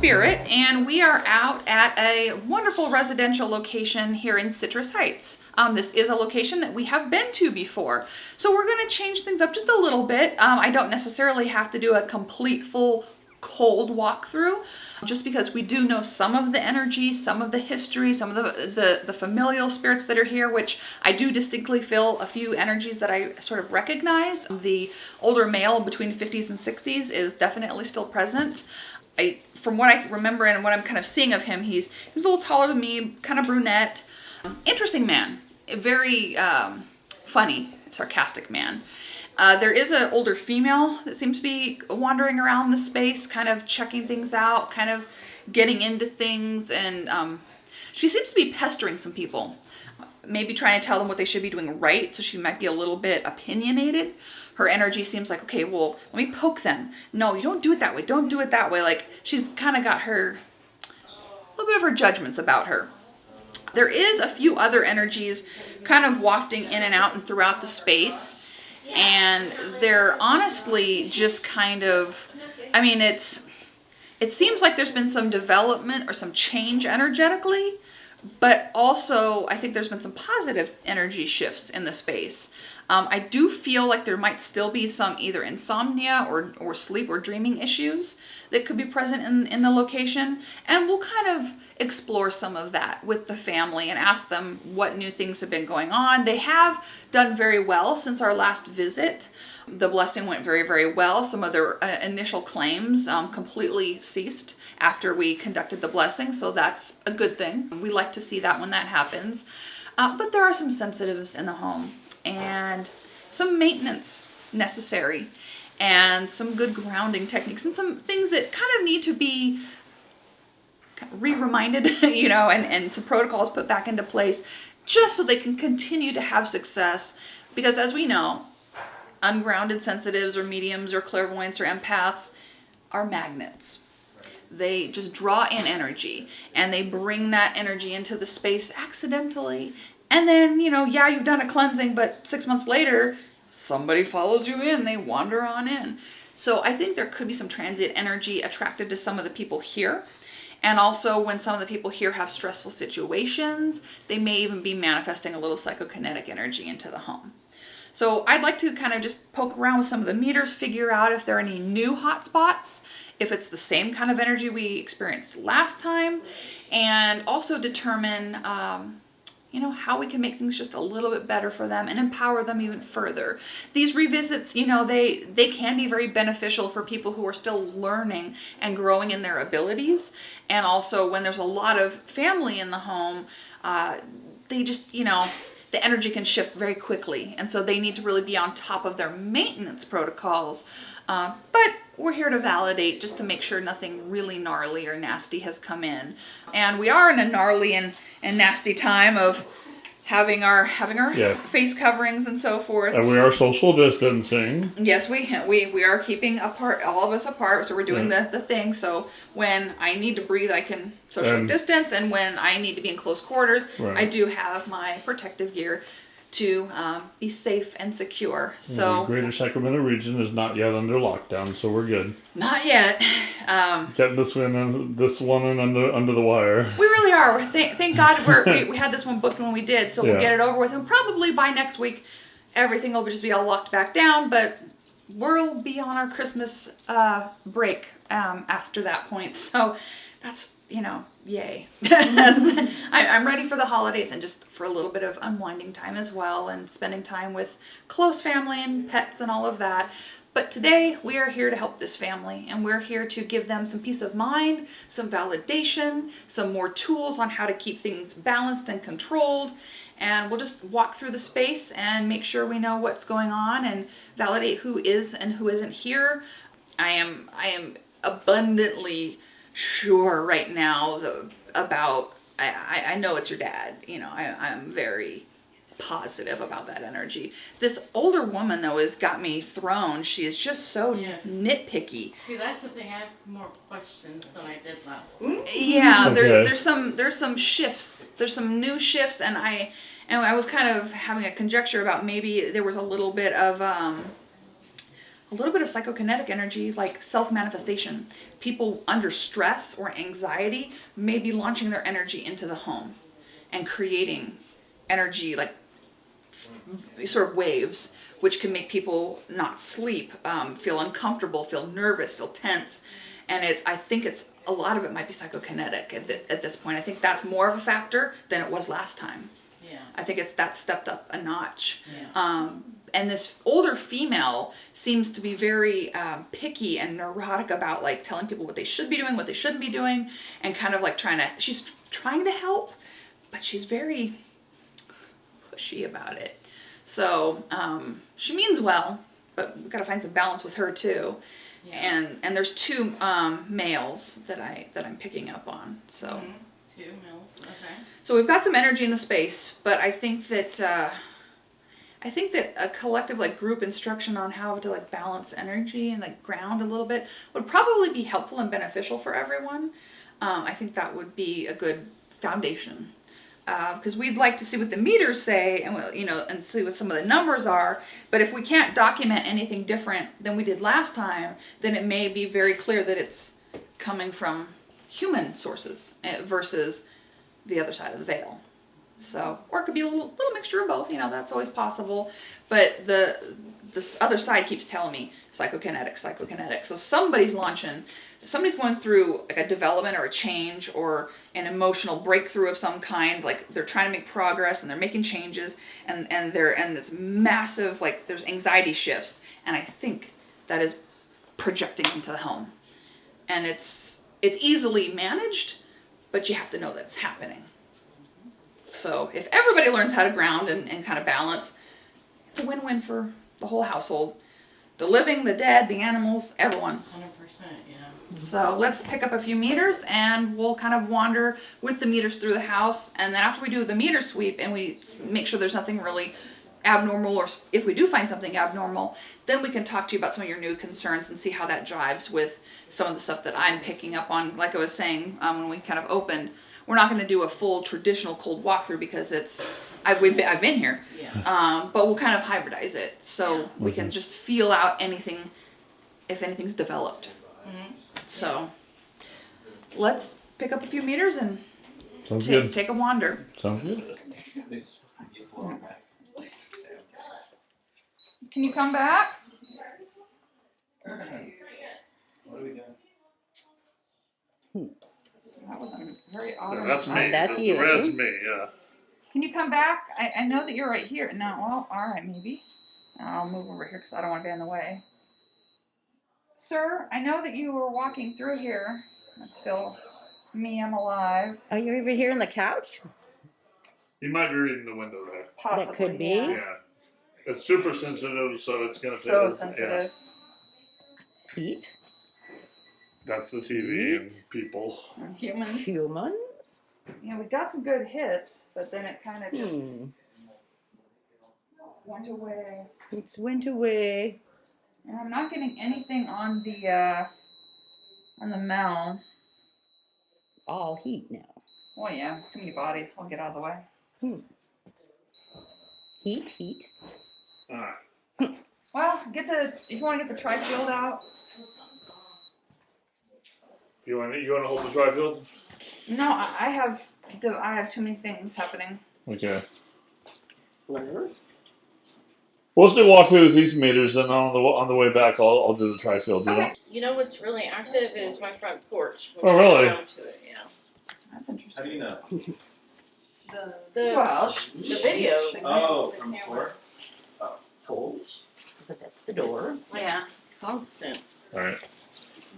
Spirit, and we are out at a wonderful residential location here in Citrus Heights. This is a location that we have been to before, so we're going to change things up just a little bit. I don't necessarily have to do a complete full cold walkthrough, just because we do know some of the energy, some of the history, some of the familial spirits that are here, which I do distinctly feel a few energies that I sort of recognize. The older male between 50s and 60s is definitely still present. From what I remember and what I'm kind of seeing of him, he was a little taller than me, kind of brunette. Interesting man, a very funny, sarcastic man. There is an older female that seems to be wandering around the space, kind of checking things out, kind of getting into things, and she seems to be pestering some people, maybe trying to tell them what they should be doing right, so she might be a little bit opinionated. Her energy seems like, okay, well, let me poke them. No, you don't do it that way. Don't do it that way. Like, she's kind of got a little bit of her judgments about her. There is a few other energies kind of wafting in and out and throughout the space. And they're honestly just kind of, I mean, it seems like there's been some development or some change energetically, but also I think there's been some positive energy shifts in the space. I do feel like there might still be some either insomnia or sleep or dreaming issues that could be present in the location. And we'll kind of explore some of that with the family and ask them what new things have been going on. They have done very well since our last visit. The blessing went very, very well. Some of their initial claims completely ceased after we conducted the blessing, so that's a good thing. We like to see that when that happens. But there are some sensitives in the home, and some maintenance necessary, and some good grounding techniques, and some things that kind of need to be re-reminded, and some protocols put back into place just so they can continue to have success. Because as we know, ungrounded sensitives or mediums or clairvoyants or empaths are magnets. They just draw in energy, and they bring that energy into the space accidentally. And then, you've done a cleansing, but 6 months later, somebody follows you in, they wander on in. So I think there could be some transient energy attracted to some of the people here. And also when some of the people here have stressful situations, they may even be manifesting a little psychokinetic energy into the home. So I'd like to kind of just poke around with some of the meters, figure out if there are any new hotspots, if it's the same kind of energy we experienced last time, and also determine how we can make things just a little bit better for them and empower them even further. These revisits, they can be very beneficial for people who are still learning and growing in their abilities. And also when there's a lot of family in the home, they just, the energy can shift very quickly. And so they need to really be on top of their maintenance protocols. But we're here to validate, just to make sure nothing really gnarly or nasty has come in. And we are in a gnarly and nasty time of having our face coverings and so forth. And we are social distancing. Yes, we are keeping apart, all of us apart. So we're doing the thing. So when I need to breathe, I can socially distance, and when I need to be in close quarters, I do have my protective gear to be safe and secure. So the Greater Sacramento region is not yet under lockdown, so we're good. Not yet. Getting this one under the wire. We really are. Thank God we had this one booked when we did, so we'll get it over with, and probably by next week everything will just be all locked back down. But we'll be on our Christmas break after that point, so that's yay. I'm ready for the holidays and just for a little bit of unwinding time as well, and spending time with close family and pets and all of that. But today we are here to help this family, and we're here to give them some peace of mind, some validation, some more tools on how to keep things balanced and controlled. And we'll just walk through the space and make sure we know what's going on and validate who is and who isn't here. I am abundantly sure right now about, I know it's your dad. I'm very positive about that energy. This older woman, though, has got me thrown. She is just so nitpicky. See, that's the thing. I have more questions than I did last time. Yeah, there's some shifts. There's some new shifts, and I was kind of having a conjecture about maybe there was a little bit of a little bit of psychokinetic energy, like self-manifestation. People under stress or anxiety may be launching their energy into the home and creating energy, like sort of waves, which can make people not sleep, feel uncomfortable, feel nervous, feel tense. And I think a lot of it might be psychokinetic at this point. I think that's more of a factor than it was last time. Yeah. I think that's stepped up a notch. Yeah. And this older female seems to be very picky and neurotic about like telling people what they should be doing, what they shouldn't be doing, and kind of like she's trying to help, but she's very pushy about it. So she means well, but we've got to find some balance with her too. Yeah. And there's 2 males that I'm picking up on. So 2 males. Okay. So we've got some energy in the space, but I think that a collective like group instruction on how to like balance energy and like ground a little bit would probably be helpful and beneficial for everyone. I think that would be a good foundation. Because we'd like to see what the meters say and see what some of the numbers are. But if we can't document anything different than we did last time, then it may be very clear that it's coming from human sources versus the other side of the veil. So, or it could be a little mixture of both. That's always possible. But this other side keeps telling me psychokinetic. So somebody's going through like a development or a change or an emotional breakthrough of some kind. Like they're trying to make progress and they're making changes and they're in this massive, like there's anxiety shifts. And I think that is projecting into the home. And it's easily managed, but you have to know that it's happening. So if everybody learns how to ground and kind of balance, it's a win-win for the whole household. The living, the dead, the animals, everyone. 100%, yeah. So let's pick up a few meters and we'll kind of wander with the meters through the house. And then after we do the meter sweep and we make sure there's nothing really abnormal, or if we do find something abnormal, then we can talk to you about some of your new concerns and see how that jives with some of the stuff that I'm picking up on. Like I was saying when we kind of opened, we're not going to do a full traditional cold walkthrough because I've been here, Yeah. but we'll kind of hybridize it so we can just feel out if anything's developed. Mm-hmm. So let's pick up a few meters and Sounds good. take a wander. Sounds good. Can you come back? That wasn't very audible. That's me. That's you. That's me, yeah. Can you come back? I know that you're right here. No, well, all right, maybe. I'll move over here because I don't want to be in the way. Sir, I know that you were walking through here. That's still me. I'm alive. Oh, you're over here on the couch? You might be reading the window there. Possibly. That could be. Yeah. Yeah. It's super sensitive, so it's going to So sensitive. Heat? That's the TV and people. Humans. Human? Yeah, we got some good hits, but then it kind of just went away. It went away. And I'm not getting anything on the Mel. All heat now. Oh yeah, too many bodies. I'll get out of the way. Heat. Alright. Well, if you want to get the tri-field out. You want to hold the tri-field? No, I have too many things happening. Okay. Whatever. We'll still walk through these meters, and on the way back, I'll do the tri-field. Okay. You know what's really active is my front porch. Oh, really? Down to it, yeah. That's interesting. How do you know? The video. Oh, from before? Oh, cold. But that's the door. Yeah, constant. Alright.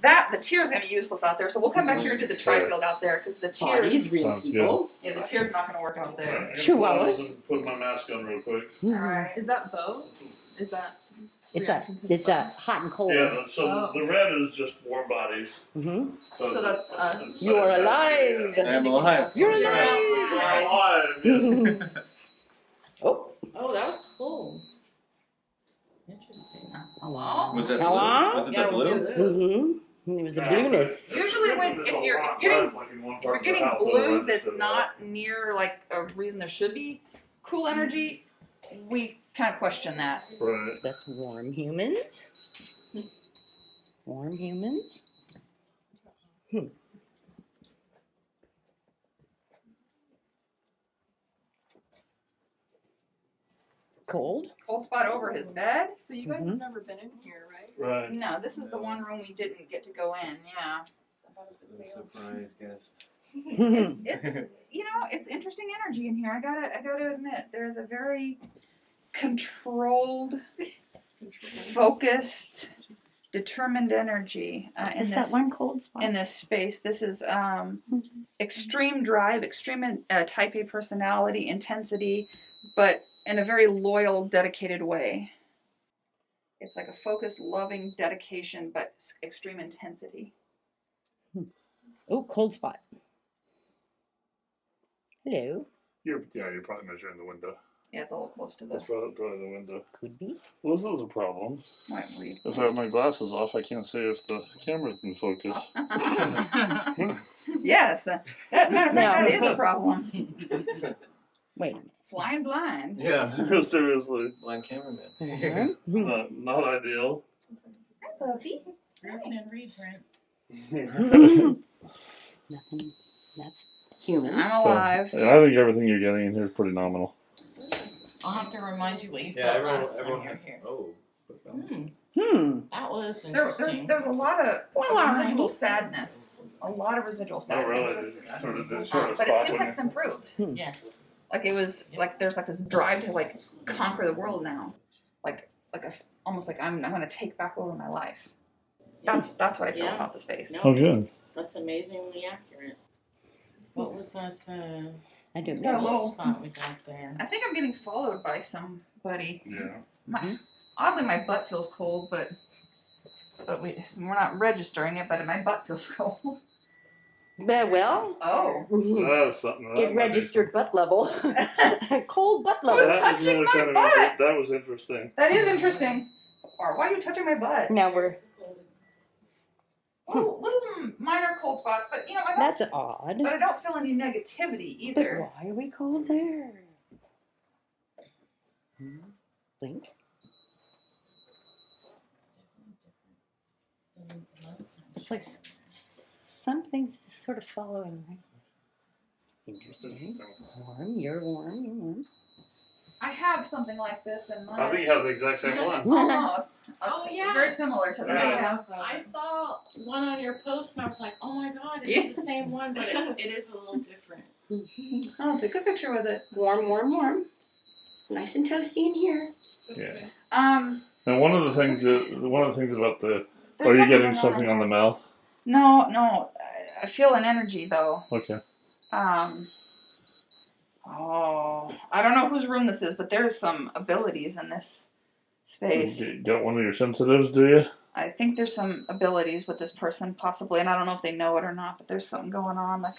The tier's gonna be useless out there, so we'll come back here and do the tri-field out there because the tier's Bodies, real Sounds people. the tier's not gonna work out there. Chihuahuas. Put my mask on real quick. All right. Is that both? Is that It's a hot and cold. Yeah, so the red is just warm bodies. Mm-hmm. So that's us. You are alive. It's I'm indicating alive. of- You're We're alive. Yes. Oh. Oh, that was cool. Interesting. Hello. Was it Hello? blue? Was it Yeah, the it was blue? blue. It was a blueness. Usually if you're getting blue that's not near like a reason there should be cool energy, we kind of question that. Right. That's warm humans. Warm humans. Cold. Cold spot over his bed. So you guys have never been in here, right? Right. No, this is the one room we didn't get to go in. Yeah. Surprise guest. It's it's interesting energy in here. I gotta admit, there's a very controlled, focused, determined energy in Is this that one cold spot? in this space. This is extreme drive, extreme type A personality, intensity, but in a very loyal, dedicated way. It's like a focused, loving dedication, but extreme intensity. Oh, cold spot. Hello. You're probably measuring the window. Yeah, it's a little close to the. That's probably the window. Could be. Well, this is a problem. Might read. If I have my glasses off, I can't see if the camera's in focus. Yes, matter of fact, that is a problem. Wait a minute. Flying blind. Yeah. Seriously. Blind cameraman. Not ideal. Hi, puppy. Griffin and Reed, Brent. Nothing. That's human. I'm alive. So, I think everything you're getting in here is pretty nominal. I'll have to remind you what you Yeah, felt last time everyone. you were here. Oh. That was There's interesting. a lot of residual sadness. A lot of residual Oh, sadness. really? Sort of But it seems like it's improved. Yes. Like it was like there's like this drive to like conquer the world now. Almost like I'm gonna take back over my life. That's what I feel Yeah. about the space. No, Oh, good. that's amazingly accurate. What was that I don't Got a know. little- spot we got there? I think I'm getting followed by somebody. Yeah. Oddly, my butt feels cold, but we're not registering it. But my butt feels cold. Well, Oh, That's something. it registered butt level. Cold butt level. Who's touching my butt? That was interesting. that is interesting. Or why are you touching my butt? Now we're. Little minor cold spots, but I don't. That's odd. But I don't feel any negativity But either. why are we cold there? Blink. It's like something's sort of following. Right? Interesting. Warm. You're warm. You're warm. I have something like this in I my. think you have the exact same one. Almost. Oh, yeah. Very similar to that. I saw one on your post and I was like, oh my god, Yeah. it's the same one, but it is a little different. Oh, take a picture with it. Warm, warm, warm. Nice and toasty in here. Yeah. Um. And one of the things about the. there's Are you getting going something on the Mel? No. I feel an energy though. Okay. Oh, I don't know whose room this is, but there's some abilities in this space. You got one of your sensitives, do you? I think there's some abilities with this person, possibly, and I don't know if they know it or not, but there's something going on, like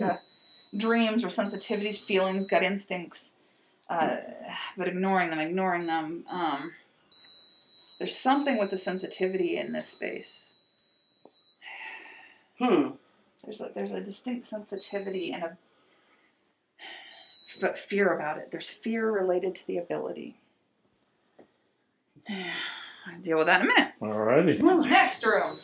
dreams or sensitivities, feelings, gut instincts, but ignoring them. There's something with the sensitivity in this space. There's a distinct sensitivity and but fear about it. There's fear related to the ability. I'll deal with that in a minute. Alrighty. Next room.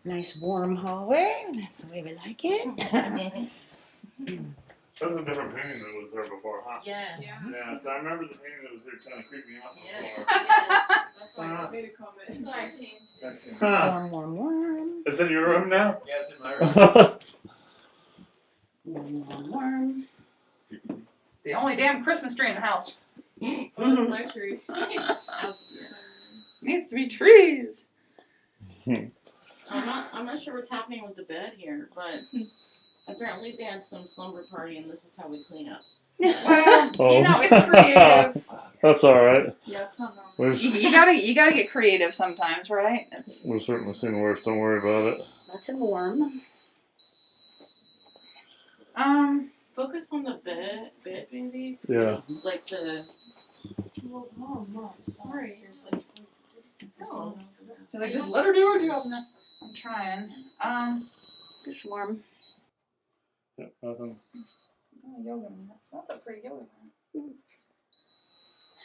Nice warm hallway. That's the way we like it. That was a different painting that was there before, huh? Yes. Yeah, I remember the painting that was there kind of creeping me out Yes. before. That's why I made a comment. That's why I changed it. Huh. Warm, warm, warm. It's in your room now? Yeah, it's in my room. Warm, warm, warm. The only damn Christmas tree in the house. Oh, my tree. Needs to be trees. I'm not sure what's happening with the bed here, but apparently they had some slumber party and this is how we clean up. Well, Oh. it's creative. That's alright. Yeah, it's not normal. We've, You gotta get creative sometimes, right? we've certainly seen worse, don't worry about it. Lots of warm. Focus on the bed, baby. Yeah. Like the. Well, Mom, sorry. Seriously. No. So they just let her do her job. I'm trying. Just warm. Nothing. Oh, yoga mat. That's a pretty yoga mat.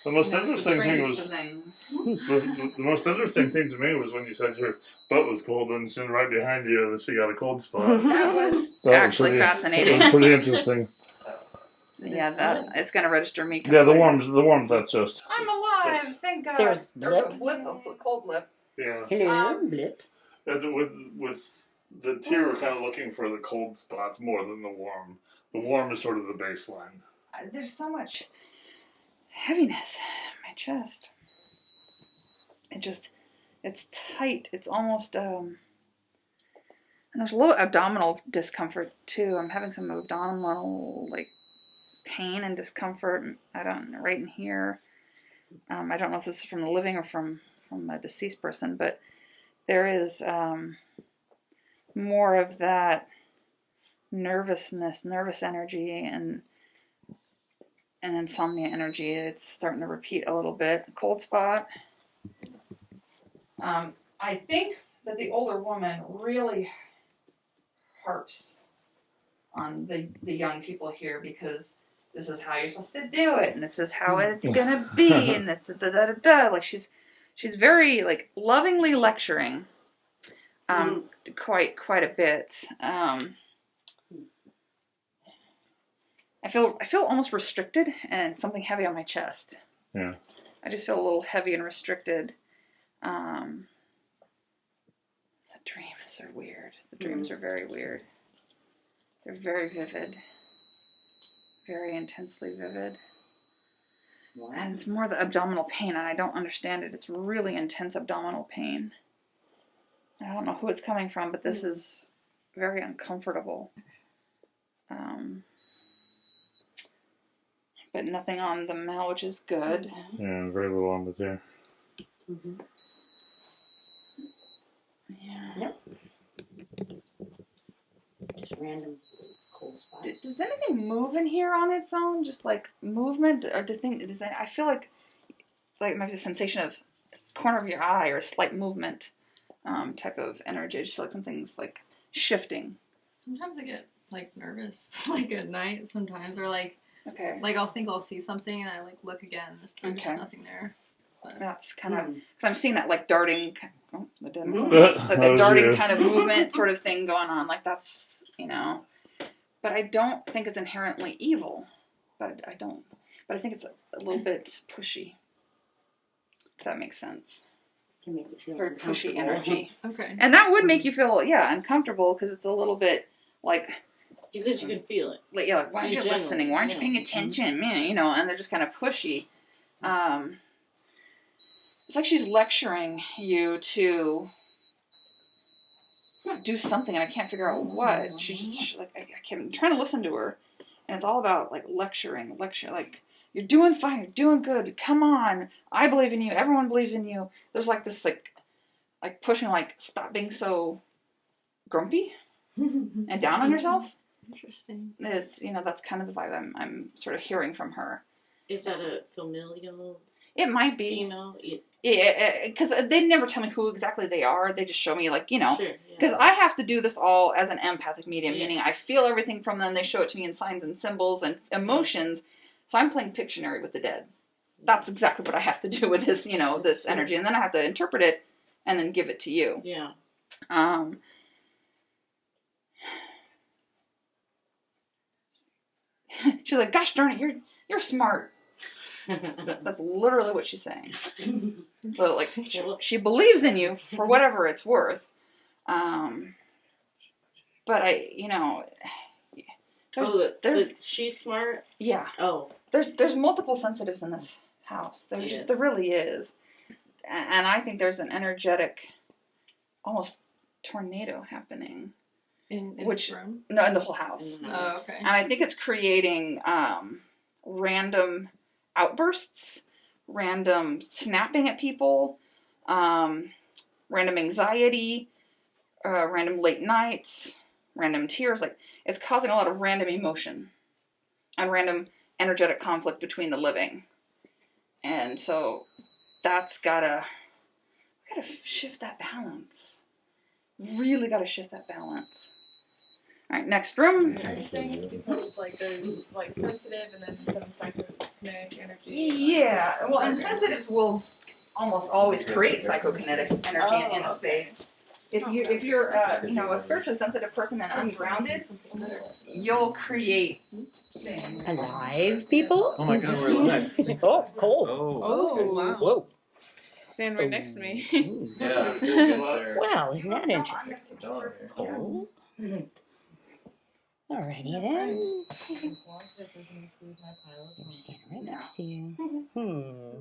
The most Notice the interesting thing strangest was of things. the most interesting thing to me was when you said your butt was cold, and soon right behind you that she got a cold spot. That was That actually was fascinating. pretty interesting. Yeah, that it's gonna register me. Yeah, the completely. warmth. That's just. I'm alive, thank God. There's There's a blip. blip, a cold blip. Yeah. Hello, blip. With the tear, we're kind of looking for the cold spots more than the warm. The warm is sort of the baseline. There's so much heaviness in my chest. It's tight. It's almost and there's a little abdominal discomfort too. I'm having some abdominal like pain and discomfort. I don't know, right in here. I don't know if this is from the living or from a deceased person, but there is more of that nervous energy and insomnia energy. It's starting to repeat a little bit. Cold spot. I think that the older woman really harps on the young people here because this is how you're supposed to do it, and this is how it's gonna be, and this like she's very like lovingly lecturing, quite a bit. I feel almost restricted and something heavy on my chest. Yeah. I just feel a little heavy and restricted. The dreams are weird. The dreams are very weird. They're very vivid. Very intensely vivid. Wow. And it's more the abdominal pain, and I don't understand it. It's really intense abdominal pain. I don't know who it's coming from, but this is very uncomfortable. But nothing on the Mel, which is good. Yeah, very little on the tear. Mm-hmm. Yeah. Yep. Just random cold spots. Does anything move in here on its own? Just like movement, or I feel like maybe the sensation of corner of your eye or slight movement, type of energy. I just feel like something's like shifting. Sometimes I get like nervous, like at night. Sometimes, or like I'll think I'll see something, and I like look again. There's nothing there. But that's kind of because I'm seeing that like darting, like the That was darting you. kind of movement sort of thing going on. Like that's but I don't think it's inherently evil. But I think it's a little bit pushy. If that makes sense. Can make you feel Very pushy uncomfortable. energy. okay. And that would make you feel, uncomfortable because it's a little bit like, Because you can feel it. like why aren't you In general, listening? Why aren't you yeah. paying attention? Man, and they're just kind of pushy. It's like she's lecturing you to do something, and I can't figure out what. She's like, I'm trying to listen to her, and it's all about like lecturing, like, you're doing fine, you're doing good, come on, I believe in you, everyone believes in you. There's like this like pushing, like, stop being so grumpy and down on yourself. Interesting. It's, that's kind of the vibe I'm sort of hearing from her. Is that a familial It might be. female? Yeah, because they never tell me who exactly they are. They just show me, like, Sure. because I have to do this all as an empathic medium, Yeah. meaning I feel everything from them. They show it to me in signs and symbols and emotions. So I'm playing Pictionary with the dead. That's exactly what I have to do with this, this energy. And then I have to interpret it and then give it to you. Yeah. She's like, gosh darn it, you're smart. That's literally what she's saying. So, like, she believes in you for whatever it's worth. But there's she's smart. yeah, Oh, there's multiple sensitives in this house. There really is, and I think there's an energetic, almost tornado happening. In Which- this room. No, in the whole house. Oh, okay. And I think it's creating random outbursts, random snapping at people, random anxiety, random late nights, random tears. Like, it's causing a lot of random emotion and random energetic conflict between the living. And so that's gotta shift that balance. Really gotta shift that balance. All right, next room. Are you saying it's because like there's like sensitive and then some psychokinetic energy? Yeah, well, and sensitives will almost always create psychokinetic energy in a space. If you're a spiritually sensitive person and ungrounded, you'll create things. Alive people? Oh my God, we're alive. Oh, cold. Oh, wow. Whoa. Stand right next to me. Ooh. Yeah, yes, there. Well, isn't that interesting? That's the door here. Cold. Alrighty then. As long as it doesn't include my pilot. I'm standing right next to you.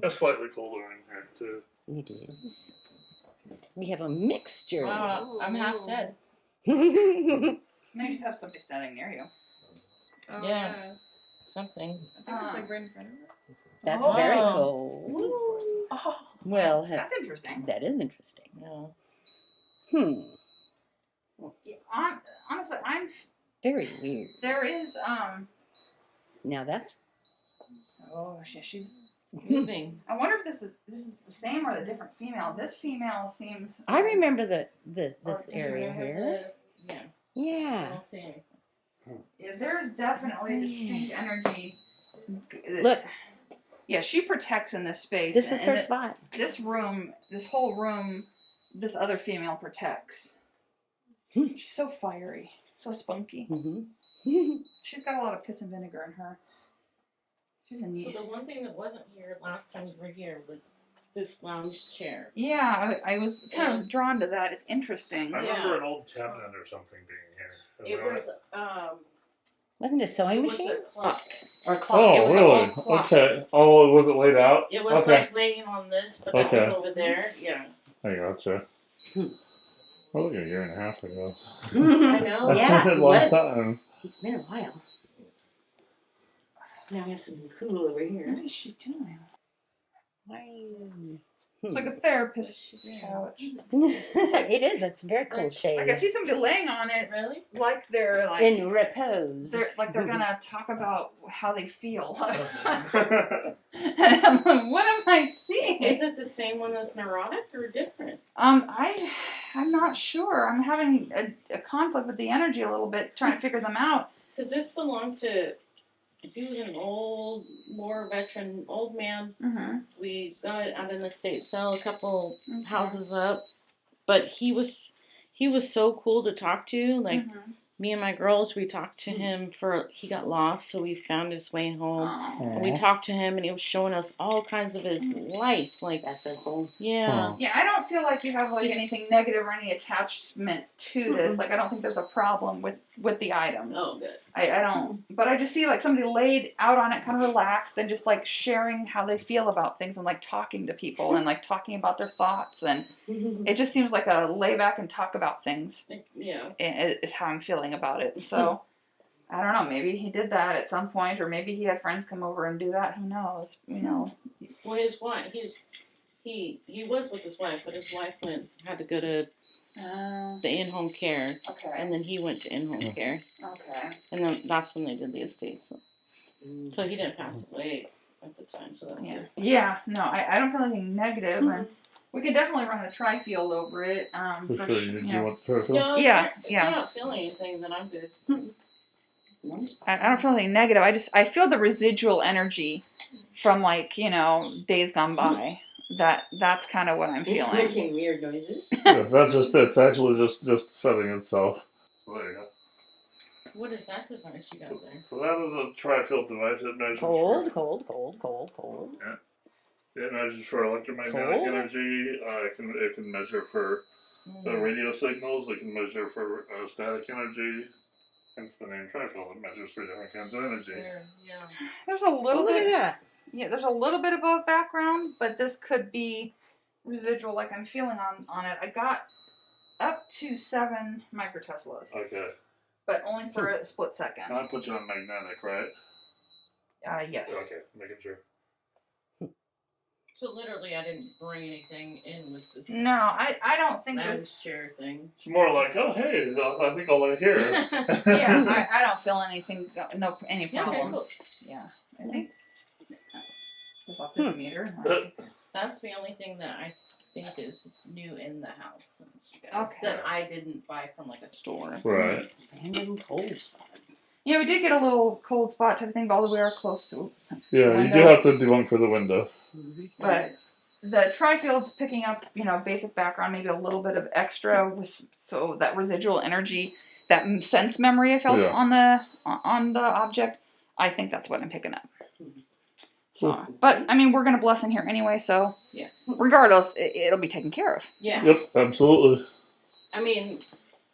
It's slightly colder in here too. It is. We have a mixture. I'm half dead. Now you just have somebody standing near you. Oh, Yeah. Something. I think it's like right in front of us. That's Oh. very cold. Oh, Well, that's interesting. that is interesting. Yeah. Honestly, Very weird. there is Now that's oh she's. Moving. I wonder if this is the same or the different female. This female seems. I remember this Do you area remember here. the- Yeah. I Yeah. don't see anything. Yeah, there's definitely distinct energy. Look, Yeah, she protects in this space. this is and her spot. This room, this whole room, this other female protects. She's so fiery, so spunky. Mm-hmm. She's got a lot of piss and vinegar in her. She's a So neat. the one thing that wasn't here last time we were here was this lounge chair. Yeah, I was kind of drawn to that. It's interesting. I remember an old cabinet or something being here. It was Wasn't it a sewing it was machine? a clock. Or a clock? Oh, It was an really? old clock. Okay. Oh, was it laid out? It was Okay. like laying on this, but that was Okay. over there. Yeah. I gotcha. Oh, like a year and a half ago. I know. Yeah, a long what? time. It's been a while. Now we have some cool over here. What is she doing? Why? It's like a therapist's couch. It is. It's a very cool shade. Like I see somebody laying on it, Really? like they're like In repose. they're gonna talk about how they feel. And I'm like, what am I seeing? Is it the same one that's neurotic or different? I'm not sure. I'm having a conflict with the energy a little bit, trying to figure them out. Because this belonged to. He was an old war veteran, old man. Mm-hmm. We got it out in the estate sale, a couple houses up, but he was so cool to talk to. Like me and my girls, we talked to him he got lost, so we found his way home. And we talked to him, and he was showing us all kinds of his life. Like That's so cool. yeah, Yeah, I don't feel like you have like anything negative or any attachment to this. Like I don't think there's a problem with the item. oh good. I don't. But I just see like somebody laid out on it, kind of relaxed, and just like sharing how they feel about things and like talking to people and like talking about their thoughts, and it just seems like a lay back and talk about things. Yeah. Is how I'm feeling about it. So I don't know. Maybe he did that at some point, or maybe he had friends come over and do that. Who knows? You know. Well, his wife, he was with his wife, but his wife had to go to the in-home care, Okay. and then he went to in-home care, Okay. and then that's when they did the estate. So he didn't pass away at the time. So that's Yeah. good. Yeah. No, I don't feel anything negative, and we could definitely run a tri-field over it. For sure. You want to No, Yeah, if yeah. you're not feeling anything, then I'm good. I don't feel anything negative. I feel the residual energy from like days gone by. That's kind of what I'm feeling. Making weird noises. That's just it. It's actually just setting itself. So there you go. What is that device you got there? So that is a tri-field device. It measures Cold, for, cold, cold, cold, cold. it measures for electromagnetic Cold? energy. It can measure for radio signals. It can measure for static energy. Hence the name tri-field. It measures for different kinds of energy. Yeah. There's a little Look at bit. that. Yeah, there's a little bit above background, but this could be residual, like I'm feeling on it. I got up to 7 microteslas, Okay. but only for a split second. And I put you on magnetic, right? Yes. Okay, making sure. So literally, I didn't bring anything in with this. No, I don't think lounge there's. chair thing. It's more like, oh hey, I think I'll lay here. Yeah, I don't feel anything. Any Yeah, okay, problems. cool. Yeah, I think. Just off this meter. That's the only thing that I think is new in the house since you guys. Okay. That I didn't buy from like a store. Right. Random cold spot. Yeah, we did get a little cold spot type of thing, although we are close to the Yeah, you do window. have to debunk for the window. But the tri-field's picking up, basic background, maybe a little bit of extra, so that residual energy, that sense memory I felt on the object, I think that's what I'm picking up. So, but I mean, we're gonna bless in here anyway, so yeah. Regardless, it'll be taken care of. Yeah. Yep, absolutely. I mean,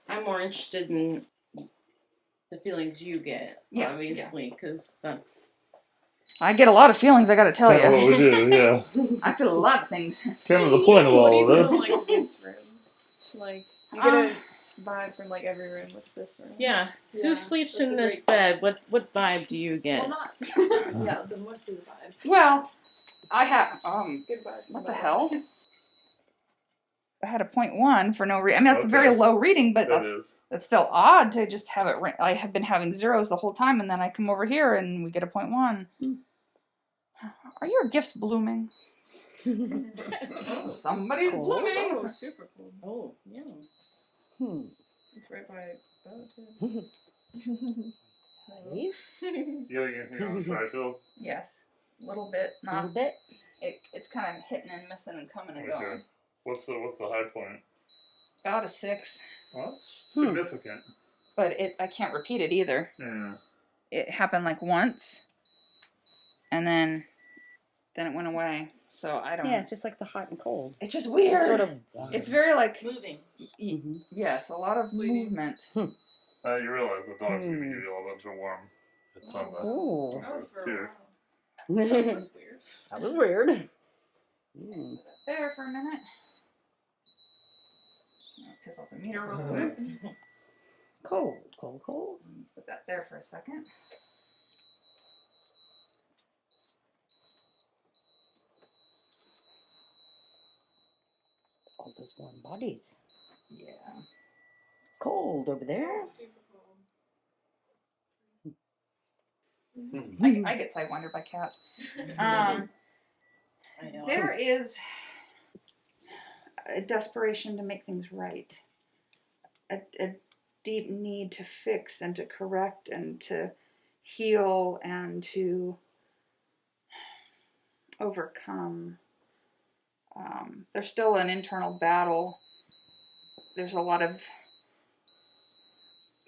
I'm more interested in the feelings you get, obviously, because that's. I get a lot of feelings, I gotta tell you. What we do, yeah. I feel a lot of things. Kind of the point of all of What do you this. feel like this room? Like, you get a vibe from like every room with this room. Yeah. Who sleeps in this bed? What vibe do you get? Well, not. Yeah, the mostly the vibe. Well, I have Good vibe. what the hell? I had a 0.1 for no reason. I mean, that's a very low reading, but that's still odd to just have it. I have been having zeros the whole time, and then I come over here and we get a 0.1. Are your gifts blooming? Somebody's blooming. Oh, super cool. Oh, yeah. It's right by Bo, too. You getting anything on the tri-field? Yes, a little bit. A little bit. It's kind of hitting and missing and coming and going. What's the high point? About a 6. Well, that's significant. But I can't repeat it either. Yeah. It happened like once, and then it went away. So I don't. Yeah, just like the hot and cold. It's just weird. It's sort of. It's very like moving. Yes, a lot of movement. You realize the dog's gonna give you all that warm. It's on the. Oh. That was for here. a while. That was weird. That was weird. There for a minute. I'll piss off the meter real quick. Cold, cold, cold. Put that there for a second. All those warm bodies. Yeah. Cold over there. Super cold. I get sidewandered by cats. I know. There is a desperation to make things right. A deep need to fix and to correct and to heal and to overcome. There's still an internal battle. There's a lot of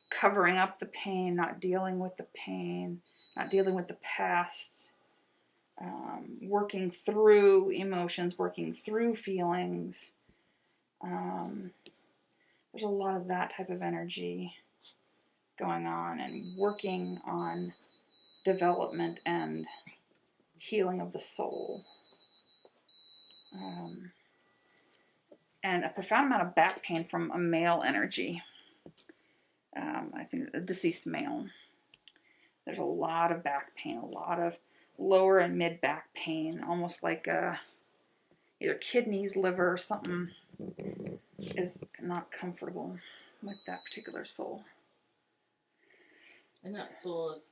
covering up the pain, not dealing with the pain, not dealing with the past, working through emotions, working through feelings. There's a lot of that type of energy going on, and working on development and healing of the soul. And a profound amount of back pain from a male energy. I think a deceased male. There's a lot of back pain, a lot of lower and mid back pain, almost like either kidneys, liver, or something is not comfortable with that particular soul. And that soul is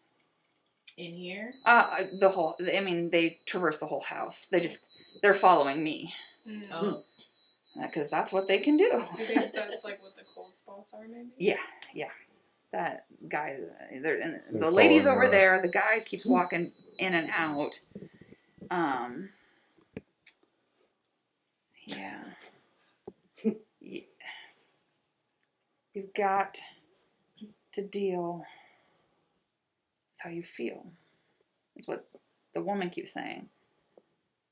in here? They traverse the whole house. They're following me. Oh. Because that's what they can do. Do you think that's like what the cold spots are, maybe? Yeah. That guy, the ladies over there, the guy keeps walking in and out. Yeah. You've got to deal with how you feel. That's what the woman keeps saying.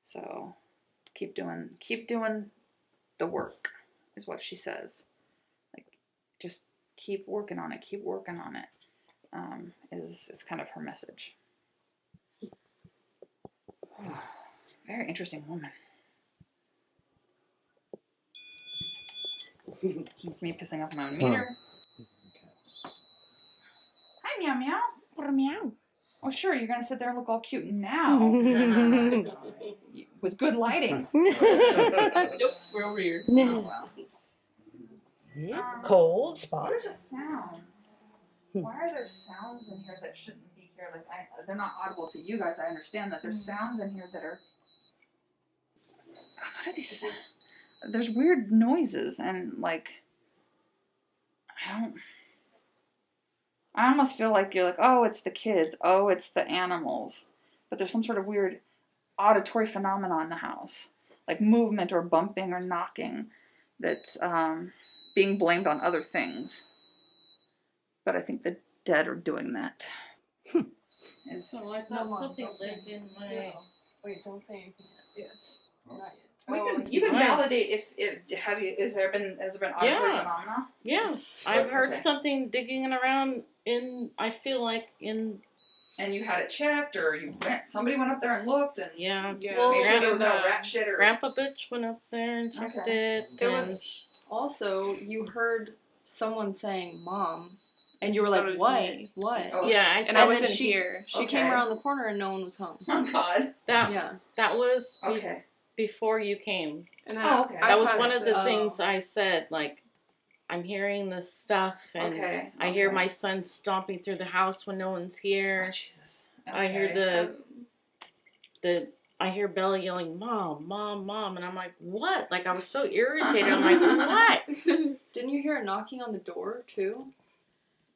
So keep doing the work is what she says. Like, just keep working on it, is kind of her message. Very interesting woman. It's me pissing off my own meter. Hi, meow meow. Or meow. Oh, sure, you're gonna sit there and look all cute now. With good lighting. Nope, we're over here. Oh, well. Cold spot. What are the sounds? Why are there sounds in here that shouldn't be here? Like, they're not audible to you guys. I understand that there's sounds in here that are. What are these sounds? there's weird noises and like, I almost feel like you're like, oh, it's the kids, oh, it's the animals, but there's some sort of weird auditory phenomenon in the house, like movement or bumping or knocking that's being blamed on other things. But I think the dead are doing that. So I thought something lived in my... Yeah. Wait, don't say anything yet. Yeah. Not yet. You can validate has there been auditory phenomena? Yeah, I've heard something digging around in, I feel like in... And you had it checked, or somebody went up there and looked, and Well, made sure there was no rat shit, or... Grandpa bitch went up there and checked it. There was also, you heard someone saying "mom," and you were like, "What? What?" Oh. Yeah, I wasn't here. She came around the corner and no one was home. Oh God. That was before you came. And that was one of the things I said. Like, I'm hearing this stuff, and I hear my son stomping through the house when no one's here. Oh, Jesus. I hear I hear Bella yelling, "Mom, Mom, Mom," and I'm like, "What?" Like, I was so irritated. I'm like, "What?" Didn't you hear a knocking on the door too?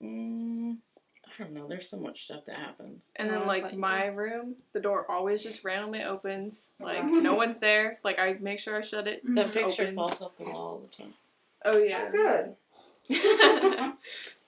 I don't know. There's so much stuff that happens. And then, like, my room, the door always just randomly opens. Like, no one's there. Like, I make sure I shut it. The picture falls off the wall all the time. Oh, yeah. Oh, good.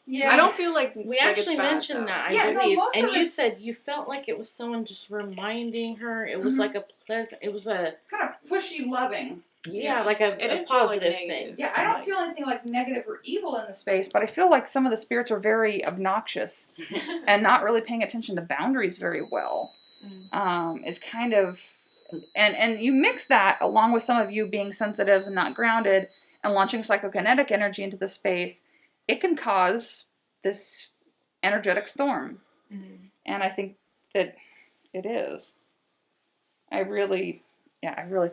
Yeah. I don't feel like we actually mentioned that, I believe. No, and you said you felt like it was someone just reminding her. It was like a pleasant, it was a... kind of pushy, loving. Yeah, like a positive thing. Yeah, I don't feel anything like negative or evil in the space, but I feel like some of the spirits are very obnoxious and not really paying attention to boundaries very well. Is kind of... And you mix that along with some of you being sensitives and not grounded and launching psychokinetic energy into the space, it can cause this energetic storm. And I think that it is. I really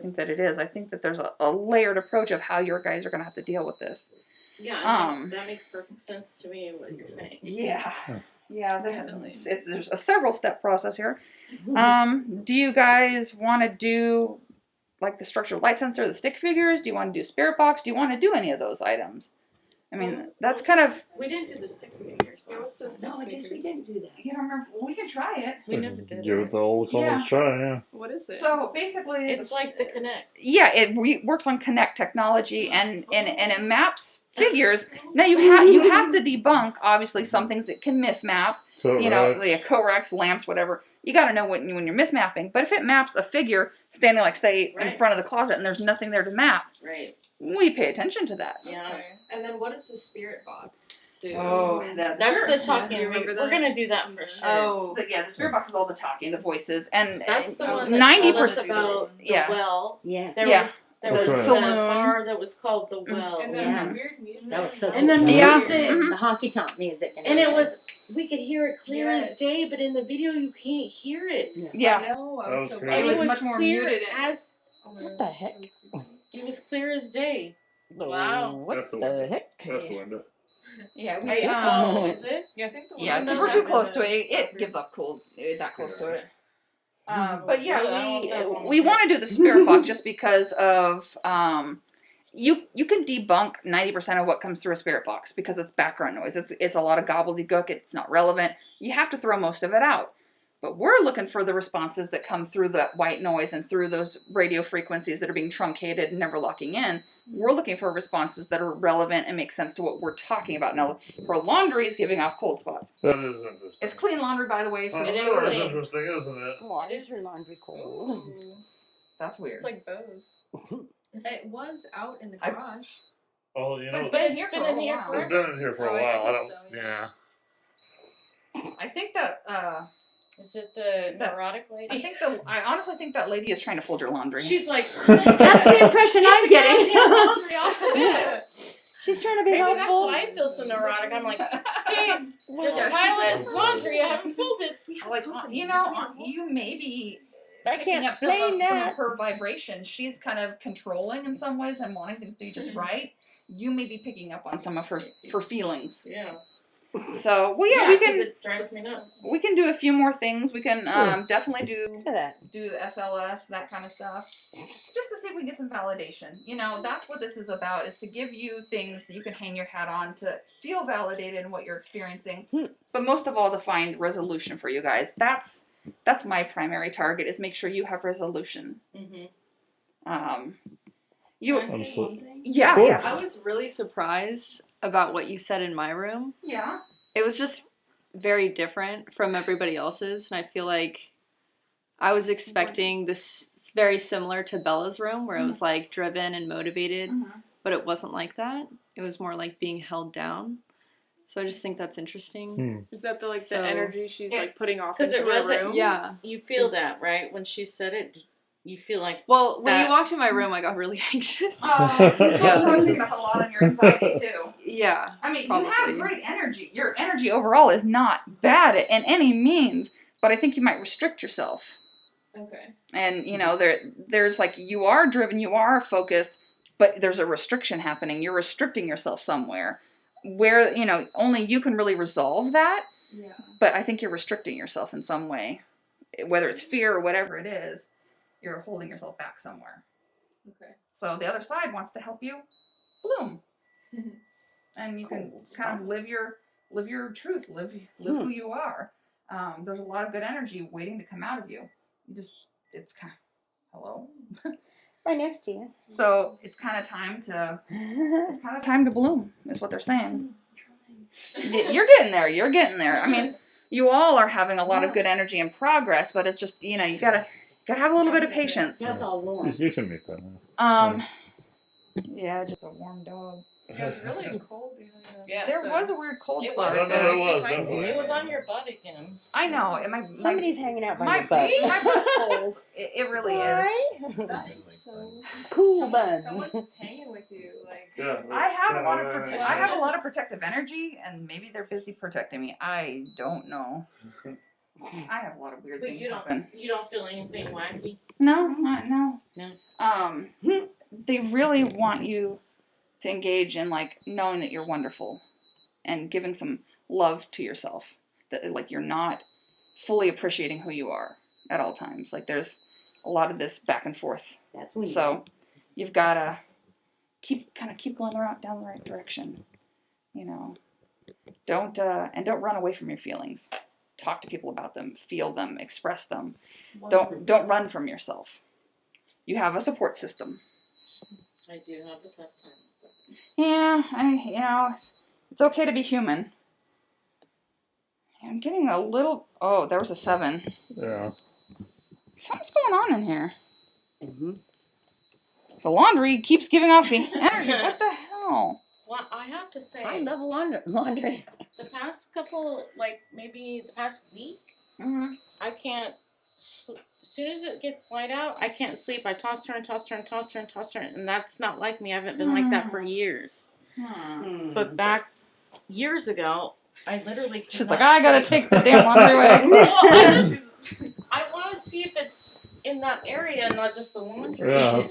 think that it is. I think that there's a layered approach of how your guys are going to have to deal with this. Yeah, that makes perfect sense to me, what you're saying. Yeah. Yeah, there's a several step process here. Do you guys want to do like the structured light sensor, the stick figures? Do you want to do spirit box? Do you want to do any of those items? I mean, that's kind of... We didn't do the stick figures. No, I guess we didn't do that. You don't remember? Well, we can try it. We never did. Give it the old college try, yeah. What is it? So basically... It's like the Connect. Yeah, it works on Connect technology, and it maps figures. Now, you have to debunk, obviously, some things that can mismap. You know, the coax, lamps, whatever. You got to know when you're mismapping. But if it maps a figure standing, like, say, in front of the closet and there's nothing there to map, we pay attention to that. Yeah. Okay. And then what does the spirit box do? Oh, that's the talking. Yeah, We're going to do that for sure. Oh. The spirit box is all the talking, the voices, and that's the one that 90% about the well. Yeah. There was a bar that was called the Well. And then the weird music. That was so And the cool. music. The honky tonk music. And it was, we could hear it clear as day, but in the video you can't hear it. Yeah. I know, I was so Okay. glad. And it was much more clear muted. as... What the heck? It was clear as day. Wow. What That's the the window. heck? That's the window. Yeah, Is it? Yeah, I think the one. Yeah, because we're too close to it. It gives off cool. That close to it. But yeah, we want to do the spirit box just because of you can debunk 90% of what comes through a spirit box because it's background noise. It's a lot of gobbledygook. It's not relevant. You have to throw most of it out. But we're looking for the responses that come through the white noise and through those radio frequencies that are being truncated and never locking in. We're looking for responses that are relevant and make sense to what we're talking about. Now, her laundry is giving off cold spots. That is interesting. It's clean laundry, by the way. For Well, the It is that viewers. is clean. interesting, isn't it? Why is your laundry cold? That's weird. It's like both. It was out in the garage. Oh, you know, But it's been in here we've forever. been in here for a Oh, I while. I guess don't. so, Yeah. I think that Is it the neurotic lady? I honestly think that lady is trying to fold your laundry. She's like, That's the impression I'm getting. Yeah. She's trying to be Maybe that's helpful. why I feel so neurotic. I'm like, see, there's a pile of laundry I haven't folded. like you may be I picking can't up some explain of that. her vibration. She's kind of controlling in some ways and wanting things to be just right. You may be picking up on some of her feelings. Yeah. So, well, yeah, we 'cause can. It drives me nuts. We can do a few more things. We can definitely Look at that. do SLS, that kind of stuff, just to see if we can get some validation. You know, that's what this is about, is to give you things that you can hang your hat on to feel validated in what you're experiencing. But most of all, to find resolution for you guys. That's my primary target, is make sure you have resolution. Mm-hmm. You, Can I say one thing? yeah, Cool. yeah. I was really surprised about what you said in my room. Yeah. It was just very different from everybody else's, and I feel like I was expecting this very similar to Bella's room, where it was like driven and motivated, but it wasn't like that. It was more like being held down. So I just think that's interesting. Is that the So- energy she's Yeah. like putting off 'Cause into it her wasn't- room? Yeah. You feel that, right? When she said it, you feel like Well, when That- you walked in my room, I got really anxious. You're probably taking up a lot on your anxiety too. Yeah. I mean, Probably. you have great energy. Your energy overall is not bad in any means, but I think you might restrict yourself. Okay. And you know, there's like, you are driven, you are focused, but there's a restriction happening. You're restricting yourself somewhere where, you know, only you can really resolve that. Yeah. But I think you're restricting yourself in some way, whether it's fear or whatever it is. You're holding yourself back somewhere. Okay. So the other side wants to help you bloom, and you can kind of live your truth, live who you are. There's a lot of good energy waiting to come out of you. It's kind of, hello. Right next to you. So it's kind of time to bloom, is what they're saying. You're getting there. You're getting there. I mean, you all are having a lot of good energy and progress, but it's just, you know, you gotta have a little bit of patience. that's all warm. You can make that now. Yeah, just a warm dog. It was really cold behind them. Yeah, There was a weird cold It spot. was. I know it was, definitely. It was on your butt again. I know. And Somebody's hanging out by my your butt. my butt's cold. It really is. That is so Cool bun. Someone's hanging with you, like. Yeah, I have a lot of that's- I have a lot of protective energy, and maybe they're busy protecting me. I don't know. I have a lot of weird But things you happen. don't feel anything wacky? No, no. No. They really want you to engage in like knowing that you're wonderful, and giving some love to yourself. That like you're not fully appreciating who you are at all times. Like there's a lot of this back and forth. That's weird. So you've got to keep going down the right direction. You know, don't run away from your feelings. Talk to people about them, feel them, express them. Don't run from yourself. You have a support system. I do have a tough time. Yeah, it's okay to be human. I'm getting a little. Oh, there was a 7. Yeah. Something's going on in here. Mm-hmm. The laundry keeps giving off the energy. What the hell? Well, I have to say, I love laundry. the past couple, like maybe the past week, Mm-hmm. I can't. As soon as it gets light out, I can't sleep. I toss, turn, and that's not like me. I haven't been like that for years. But back years ago, I literally. could She's not like, I gotta sleep. take the damn laundry away. Well, I want to see if it's in that area, not just the laundry. Yeah.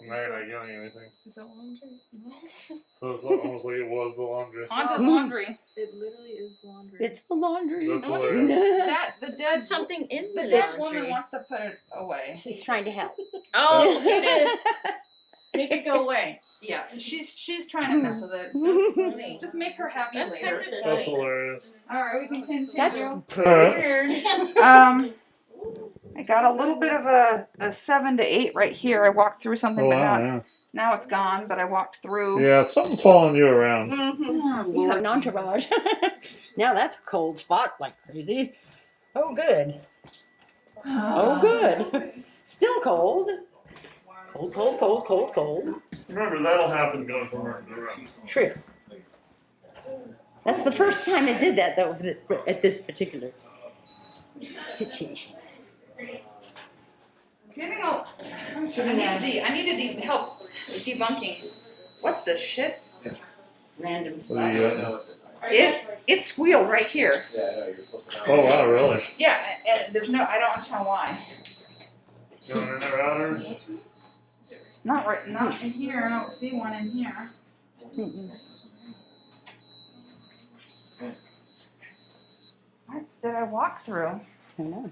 I'm not getting anything. Is that laundry? No. So it's almost like it was the laundry. Haunted laundry. It literally is laundry. It's the laundry. That's hilarious. The dead There's something in the the dead laundry. woman wants to put it away. She's trying to help. Oh, it is. Make it go away. Yeah, she's trying to mess with it. That's funny. Just make her happy That's later. kind of That's funny. hilarious. All right, we can continue. That's Alright. I got a little bit of a 7 to 8 right here. I walked through something, Oh, but wow, now it's gone. But I walked through. yeah. Yeah, something's following you around. Oh, You have Lord an entourage. Now that's a cold spot like crazy. Oh, good. Oh, good. Still cold. Cold. Remember, that'll happen going from room to room. True. That's the first time I did that, though, at this particular situation. I needed the help debunking. What the shit? Random What do you got? It squealed right here. Oh, wow, really? Yeah, and there's no. I don't understand why. Going in there, outer? Not in here. I don't see one in here. Mm-mm. did I walk through? I don't know.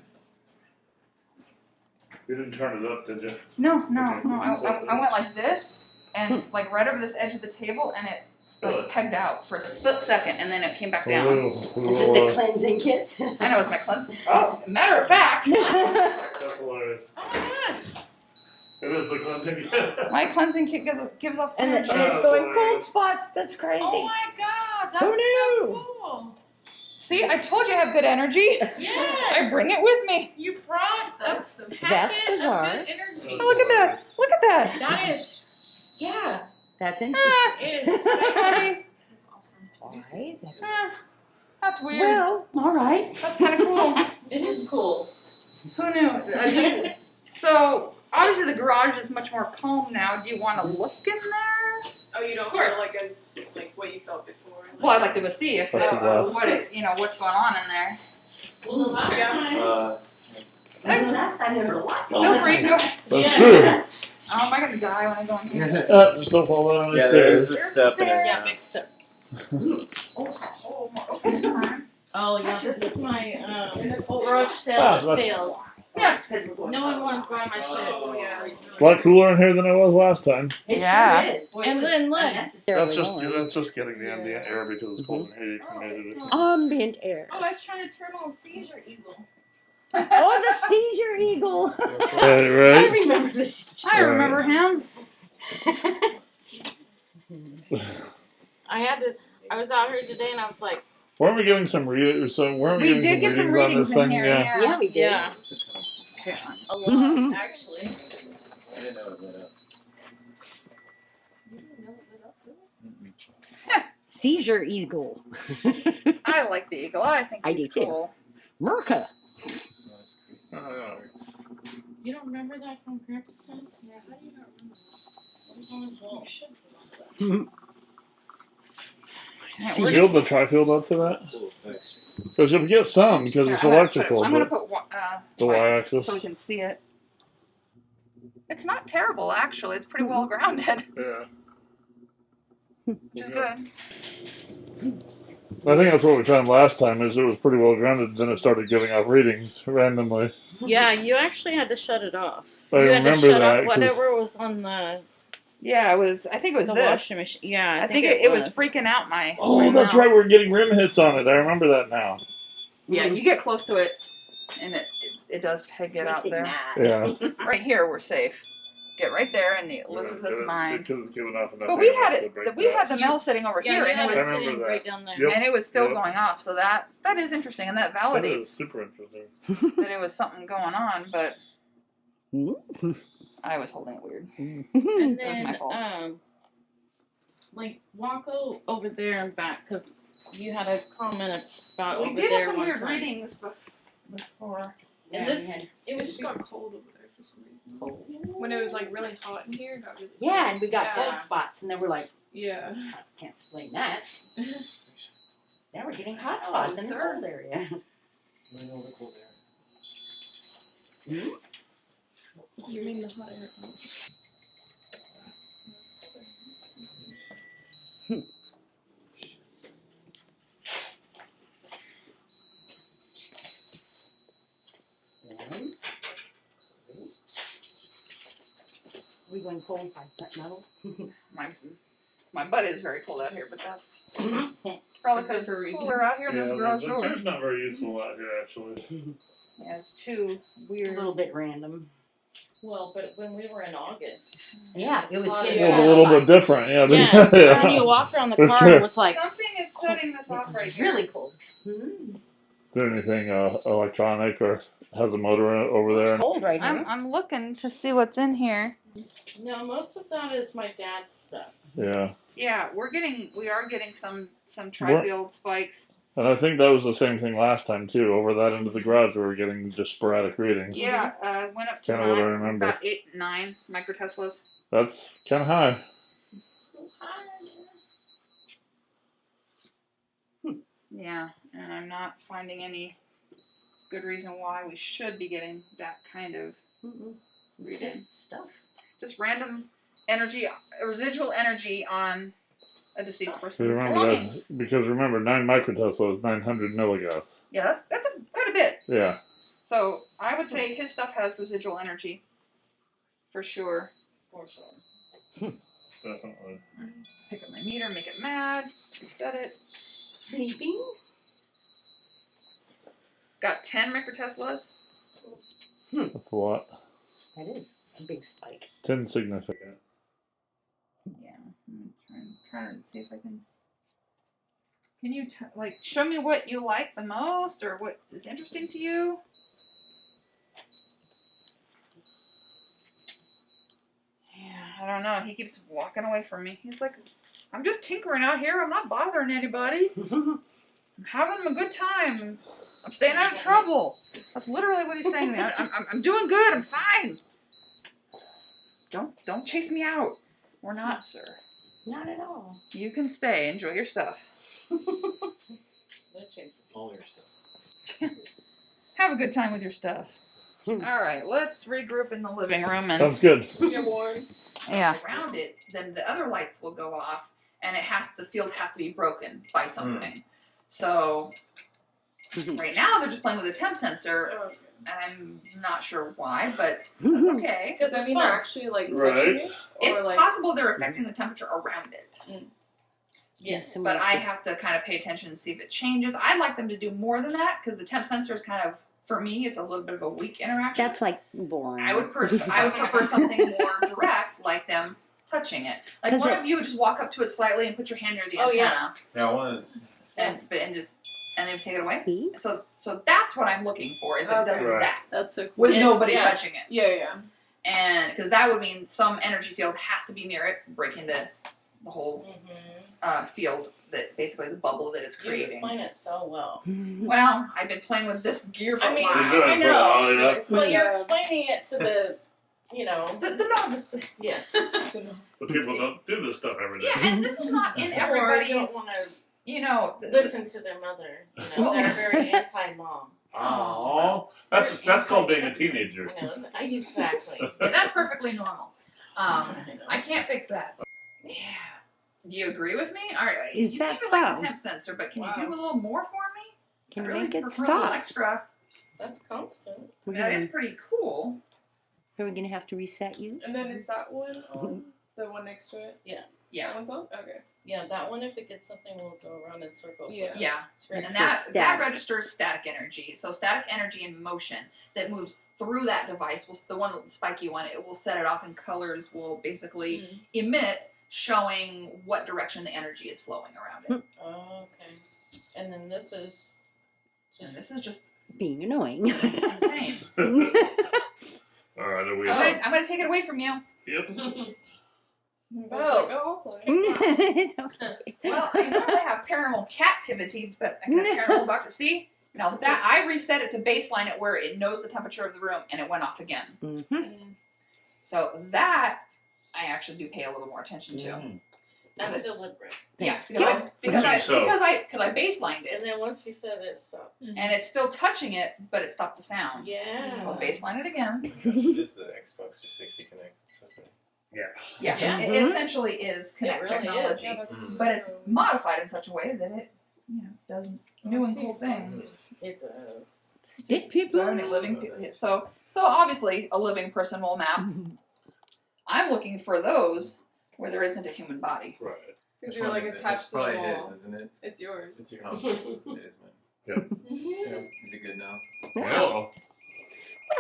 You didn't turn it up, did you? No. Okay. I went like this and like right over this edge of the table, and it like pegged out for a split second, and then it came back down. Is it the cleansing kit? I know it's my cleansing. Oh, matter of fact, That's hilarious. Oh my gosh. It is the cleansing kit. my cleansing kit gives off And energy. it's going cold spots. That's crazy. Oh my god, that's Who so knew? cool. See, I told you I have good energy. Yes. I bring it with me. You brought us a That's packet of bizarre. good energy. Oh, look at that. Look at that. That is, yeah. That's interesting. Ah, It is special. That's awesome. Why is that? ah, that's weird. Well, all right. That's kind of cool. It is cool. Who knew? So, obviously the garage is much more calm now. Do you want to look in there? Oh, you don't feel like as like what you felt before. Well, I'd like to go see if What's the glass? what's going on in there. Well, the last time. Last time there were a lot. Feel free to go. That's Yeah. true. Oh, am I gonna die when I go in here? Just don't fall down the Yeah, there stairs. is a step in it. Yeah, now. big step. Okay. Oh, yeah, this is my garage sale Ah, that that's- failed. Yeah. No one wanted to buy my shit. Oh, yeah. A lot cooler in here than it was last time. Yeah. And then look. That's just getting the ambient air because it's cold in here. You can manage it. Ambient air. Oh, I was trying to turn on Seizure Eagle. Oh, the seizure eagle. Right, I right? remember this. I remember him. I was out here today and I was like, Weren't we getting some weren't We we did get some on readings this in thing? here. Yeah. Yeah, we did. yeah, a lot, actually. I didn't know it lit up. Seizure eagle. I like the eagle. I think I he's do too. cool. Merca. No, it's crazy. Oh, You don't remember that from Grandpa's house? Yeah, how do you not remember that? It's on his wall. Build the tri-field up to that? Cool, thanks. Because if we get some, because it's electrical, I'm gonna but put the Y-axis. so we can see it. It's not terrible, actually. It's pretty well grounded, yeah. which is good. I think that's what we found last time. Is it was pretty well grounded. Then it started giving off readings randomly. Yeah, you actually had to shut it off. I You had to remember shut that, off 'cause- whatever was on the Yeah, it was. I think it was this. washing machine. Yeah, I think it was freaking out my. Oh, my that's mouth. right. We're getting rim hits on it. I remember that now. Yeah, you get close to it, and it does peg it out there. Yeah. Right here, we're safe. Get right there, and it loses its mind. Because it's giving off enough. But we air had to it. break We that. had the Mel sitting over Yeah, here, you and had it it was I remember sitting that. right down there. Yep. and it was still Yep. going off. So that is interesting, and that That is validates super interesting. that it was something going on. But Mm. I was holding it weird. And was then, my fault. like, walk over there and back, because you had a comment about We over did have there some one weird time. readings before. And this, It was just got cold over there for some reason. When it was like really hot in here, it got really Yeah, and we got Yeah. cold spots, and then we're like, Yeah. I can't explain that. Now we're getting hot Oh, spots in the sir. cold area. We know the cold air. You mean the hot air? One. We going cold by metal. My butt is very cold out here, but that's probably because it's cooler out here in those garage the doors. chair's not very useful out here, actually. Yeah, it's too A weird. little bit random. well, but when we were in August. Yeah, it was lot getting of It was a Yeah. little bit different, yeah. Yeah, yeah. when you walked around the For car, sure. it was like, Something is setting this off right It's here. really cold. Mm. Is there anything electronic or has a motor in it over there? Cold right here. I'm looking to see what's in here. no, most of that is my dad's stuff. Yeah. Yeah, we are getting some tri-field spikes. And I think that was the same thing last time, too. Over that end of the garage, we were getting just sporadic readings. Yeah, went up to Kinda what I 9, remember. about 8, 9 microteslas. That's kind of high. Yeah, and I'm not finding any good reason why we should be getting that kind of reading. Stuff. Just random energy, residual energy on a deceased So person's remember belongings. that, because remember, 9 microtesla is 900 milligauss. Yeah, that's a bit. Yeah. So I would say his stuff has residual energy. For sure. Definitely. Pick up my meter, make it mad, reset it. Beeping? Got 10 microteslas. That's a lot. That is a big spike. 10 significant. Yeah. I'm trying to see if I can. Can you show me what you like the most or what is interesting to you? Yeah, I don't know. He keeps walking away from me. He's like, I'm just tinkering out here. I'm not bothering anybody. I'm having a good time. I'm staying out of trouble. That's literally what he's saying to me. I'm doing good. I'm fine. Don't chase me out. We're not, sir. Not at all. You can stay. Enjoy your stuff. All your stuff. Have a good time with your stuff. All right, let's regroup in the living room and Sounds good. Get warm. around it. Then the other lights will go off, and the field has to be broken by something. So right now they're just playing with a temp sensor. Oh, okay. I'm not sure why, but that's okay. Does that mean they're actually like touching Right. it? It's Or like possible they're affecting the temperature around it. Yes. But I have to kind of pay attention and see if it changes. I'd like them to do more than that because the temp sensor is kind of, for me, it's a little bit of a weak interaction. That's like boring. I would prefer something more direct, like them touching it. Like Does one it- of you would just walk up to it slightly and put your hand near the Oh, yeah. antenna Yeah, I wanted and then take it away. See? So that's what I'm looking for is that it does Right. that That's so cool. with Yeah, nobody yeah. touching it. yeah. And because that would mean some energy field has to be near it, breaking the whole field, that basically the bubble that it's You creating. explain it so well. Well, I've been playing with this gear for I a mean, while. Been doing I it for a while, know. yeah. Well, you're explaining it to the, The novice. yes. But people don't do this stuff every day. Yeah, and this is not in Or everybody's, don't want to the- listen to their mother. They're very anti-mom. Oh, that's called being a teenager. Exactly. and that's perfectly normal. I know. I can't fix that. Yeah. Do you agree with me? All right. Is You that seem to like so? the temp sensor, but can Wow. you do a little more for me? Can I you really make it prefer a little stop? extra. That's constant. We're That gonna, is pretty cool. are we going to have to reset you? And then is that one on? The one next to it? That Yeah. one's on? Okay. Yeah, that one, if it gets something, will go around in circles. Yeah. Yeah. It's very It's And for that static. registers static energy. So static energy in motion that moves through that device, the one, the spiky one, it will set it off, and colors will basically emit, showing what direction the energy is flowing around it. Oh, okay. And then this is And just this is just Being annoying. insane. All right, are we? I'm gonna take it away from you. Yep. I'll play. It's okay. Well, I normally have paranormal captivity, but I got paranormal Dr. C. Now that I reset it to baseline it where it knows the temperature of the room, and it went off again. Mhm. So that I actually do pay a little more attention to. that's deliberate. Yeah, Yeah. because I So- baselined it, And then once you said it, stop. and it's still touching it, but it stopped the sound. Yeah. So I'll baseline it again. Gosh, it is the Xbox 360 Connect. It's okay. Yeah, Yeah. it essentially is Connect really is. technology, Yeah, that's but it's modified in such a way that it does new and see. cool things. It does. Stick people. So, obviously a living person will map. I'm looking for those where there isn't a human body. Right. Because Which you're one like is it? attached It's to the probably wall. his, isn't it? It's yours. It's your house. It is mine. Yeah. Is it good now? Well,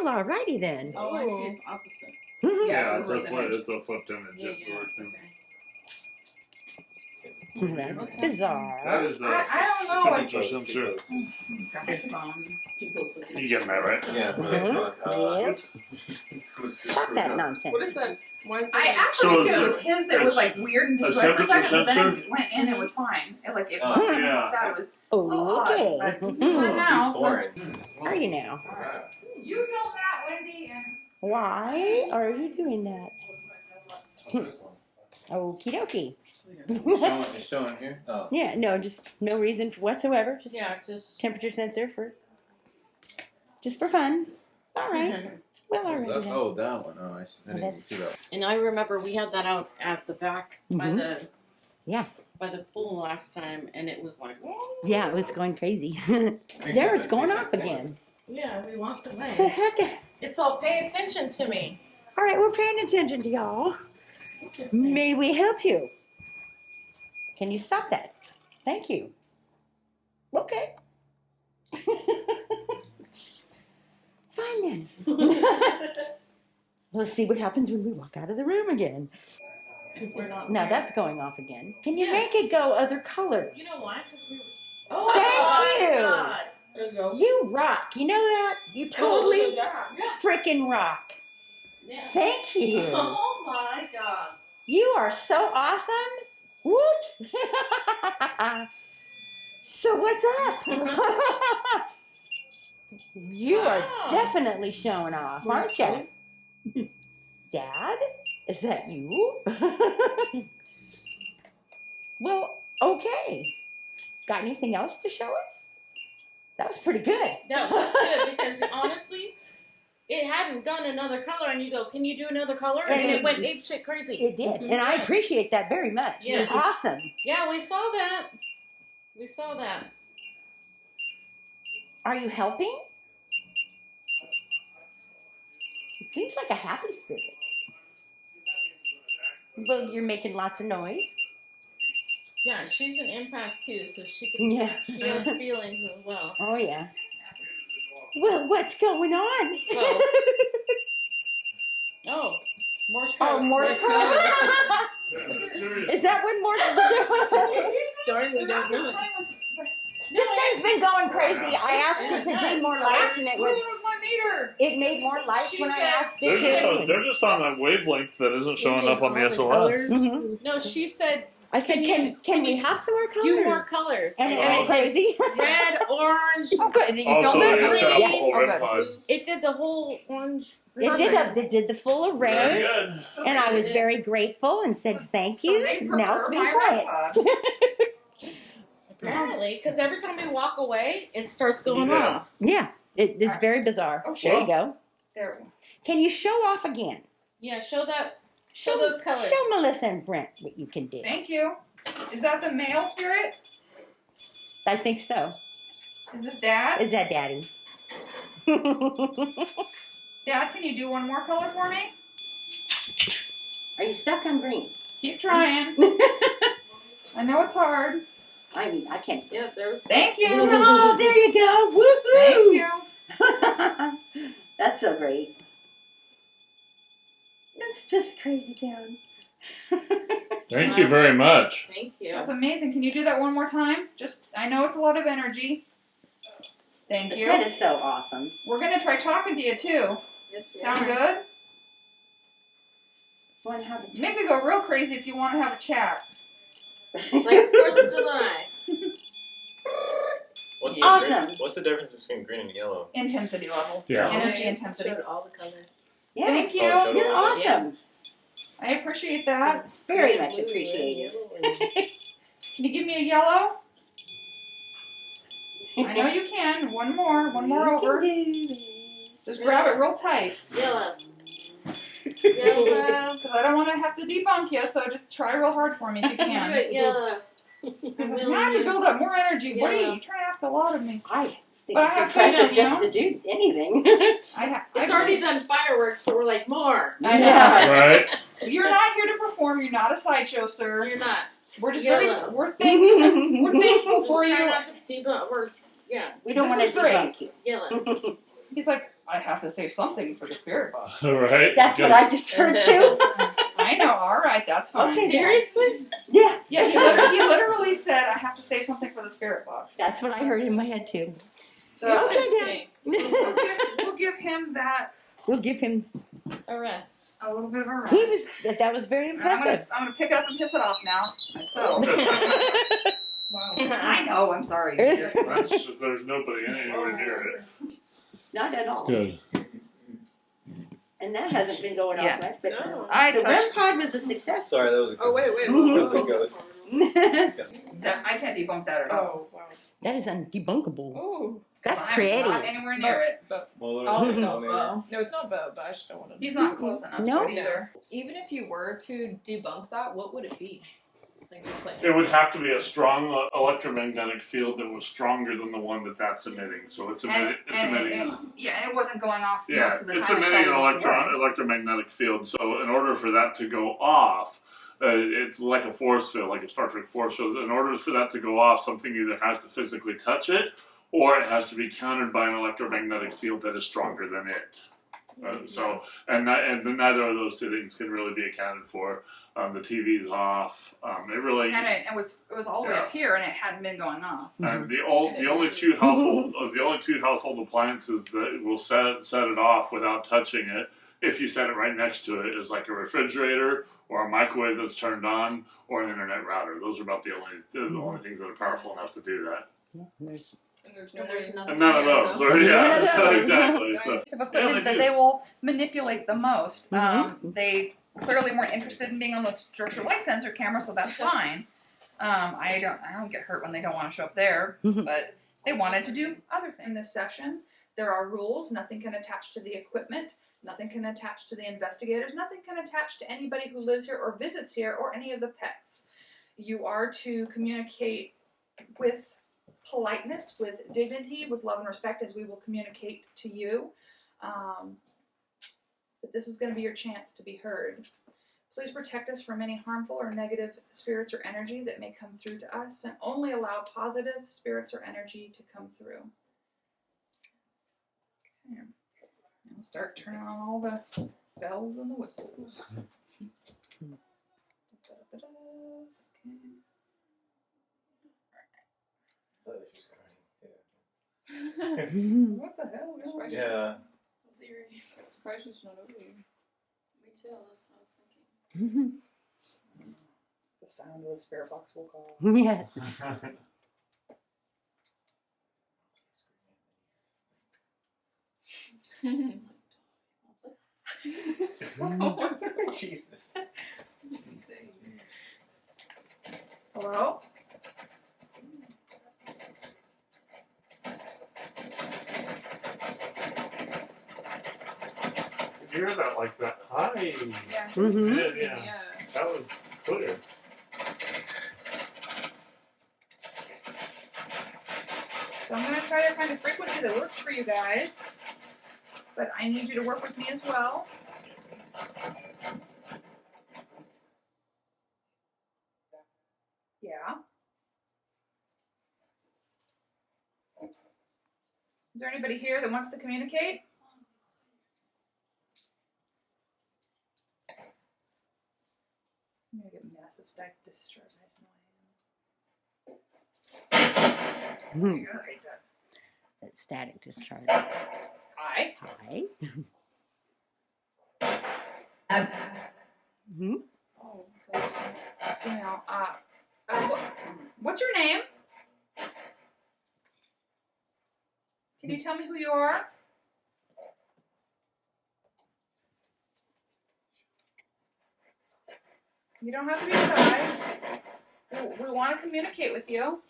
Well, alrighty then. Oh, I see. It's opposite. Yeah, it's it's a a reverse image. it's a flipped image. Yeah, It's yeah. working. That's bizarre. That is the I don't know, signature sensor. Grab your phone. You getting that right? Yeah. Yep. Stop that What nonsense. is that? Why is that? I actually So think it's it was his that was like weird and a destroyed for a second, but then temperature it went in and was fine. It like it Oh, yeah. thought it was a little Okay. odd, but it's fine now. He's So foreign. Are you now? Alright. you film that, Wendy, and Why are you doing that? What's this one? Okie dokie. It's showing here? Oh. Yeah, no, just no reason whatsoever. Just Yeah, just. temperature sensor just for fun. All right. Well, What is alrighty that? then. Oh, that one. Oh, I didn't even see that. And I remember we had that out at the back by Mhm. the. Yeah. By the pool last time, and it was like. Yeah, it was going crazy. Makes There, it- it's going makes off it again. Yeah, we walked The away. heck? It's all pay attention to me. All right, we're paying attention to y'all. May we help you? Can you stop that? Thank you. Okay. Fine then. Let's see what happens when we walk out of the room again. We're not. Now that's going off again. Can you make it go other colors? You know why? Because we. Thank you. God. There you go. You rock. You know that? You totally freaking rock. Yeah. Thank you. Oh my God. You are so awesome. Woot. So what's up? You are definitely showing off, aren't you? Dad? Is that you? Well, okay. Got anything else to show us? That was pretty good. That was good because honestly, it hadn't done another color, and you go, "Can you do another color?" And it went ape shit crazy. It did, and I appreciate that very much. Yes. Awesome. Yeah, we saw that. We saw that. Are you helping? It seems like a happy spirit. Well, you're making lots of noise. Yeah, she's an empath too, so she can. Yeah. She has feelings as well. Oh yeah. Well, what's going on? Well, oh, Morse code. Oh, Morse code. Is that what Morse code? Darn, we don't know it. This thing's been going crazy. I asked it to do more lights, and it made more lights She when I said- asked it to. They're just on a wavelength that isn't showing up on the SOS. Mhm. No, she said I said, can we have some more colors? do more colors. And it Oh. went crazy. Red, orange. Oh, good. Did you Also, film it it? set up a Yes. whole Oh, red good. pod. It did the whole orange. It did the full Very array, good. and I was very grateful and said thank So you. they Now it's prefer being my quiet. iPod. Apparently, because every time we walk away, it starts going Yeah. off. Yeah, it's very bizarre. Oh, There you go. There. Can you show off again? Yeah, show that. Show those colors. Show Melissa and Brent what you can do. Thank you. Is that the male spirit? I think so. Is this Dad? Is that Daddy? Dad, can you do one more color for me? Are you stuck on green? Keep trying. I know it's hard. I mean, I can't. Yep, there's. Thank you. Oh, there you go. Thank you. you. That's so great. That's just crazy town. Thank you very much. Thank you. That's amazing. Can you do that one more time? I know it's a lot of energy. Thank you. That is so awesome. We're gonna try talking to you too. Yes, we Sound are. good? Want to have a Make it go real crazy if you want to have a chat. Like 4th of July. Awesome. What's the difference between green and yellow? Intensity level. Yeah. Energy intensity. Showed all the colors. Yeah. Thank you. Oh, You're awesome. I appreciate that. Very much appreciated. Can you give me a yellow? I know you can. One more over. Just grab it real tight. Yellow. Yellow. Because I don't want to have to debunk you, so just try real hard for me if you Do can. it yellow. Because I have to build up more energy. What are you trying to ask a lot of me? I think But I it's have impressive freedom, just to do anything. It's already done fireworks, but we're like, more. I know. Yeah. Right? You're not here to perform. You're not a sideshow, sir. You're not. We're just Yellow. we're thankful for Just you. try not to debunk. Yeah, We don't This want is to great. debunk you. yellow. He's like, I have to save something for the spirit box. Right? That's what I just heard too. I know. All right, that's fine. Okay. Seriously? Yeah, Yeah, he literally said, I have to save something for the spirit box. that's what I heard in my head too. So Interesting. we'll give him that We'll give him. Arrest. a little bit of a rest. He was. That was very I'm impressive. gonna pick it up and piss it off now myself. Wow. I know. I'm sorry. That's if there's nobody anywhere near it. Not at all. Good. And that hasn't been going Yeah. off much, but No. I the REM touched. pod was a success. Sorry, that was a ghost. Oh, wait. That was a ghost. I can't debunk that at all. Oh, wow. That is undebunkable. Ooh. That's I'm pretty. not anywhere near it. But, Well, oh, maybe. no, it's not bad, but I just don't want to. He's not close enough No. to it either. Even if you were to debunk that, what would it be? Like just like It would have to be a strong electromagnetic field that was stronger than the one that's emitting. So it's emitting. And it wasn't going off Yeah, most of the it's time. emitting an until we walked away. electromagnetic field. So in order for that to go off, it's like a force field, like a Star Trek force field. In order for that to go off, something either has to physically touch it, or it has to be countered by an electromagnetic field that is stronger than it. And neither of those two things can really be accounted for. The TV's off. It really. And it was all the way up here, and it hadn't been going off. And the only two household appliances that will set it off without touching it, if you set it right next to it, is like a refrigerator or a microwave that's turned on or an internet router. Those are about the only things that are powerful enough to do that. there's nothing. And none of those. So exactly. So Piece of equipment that they will manipulate the most. They clearly weren't interested in being on the structural light sensor camera, so that's fine. I don't get hurt when they don't want to show up there, but they wanted to do other things. In this session, there are rules. Nothing can attach to the equipment. Nothing can attach to the investigators. Nothing can attach to anybody who lives here or visits here or any of the pets. You are to communicate with politeness, with dignity, with love and respect, as we will communicate to you. But this is going to be your chance to be heard. Please protect us from any harmful or negative spirits or energy that may come through to us, and only allow positive spirits or energy to come through. Okay. I'll start turning on all the bells and the whistles. Okay. What the hell? Yeah. That's eerie. Surprised she's not over here. Me too, that's what I was thinking. The sound of the spirit box will call. Yeah. Jesus. Hello? you hear that like that? Hi. Yeah. Yeah. That was clear. So I'm going to try to find a frequency that works for you guys, but I need you to work with me as well. Yeah. Is there anybody here that wants to communicate? I'm going to get massive static discharge. I hate that. That static discharge. Hi. Hi. Oh, so now, what's your name? Can you tell me who you are? You don't have to be shy. We want to communicate with you.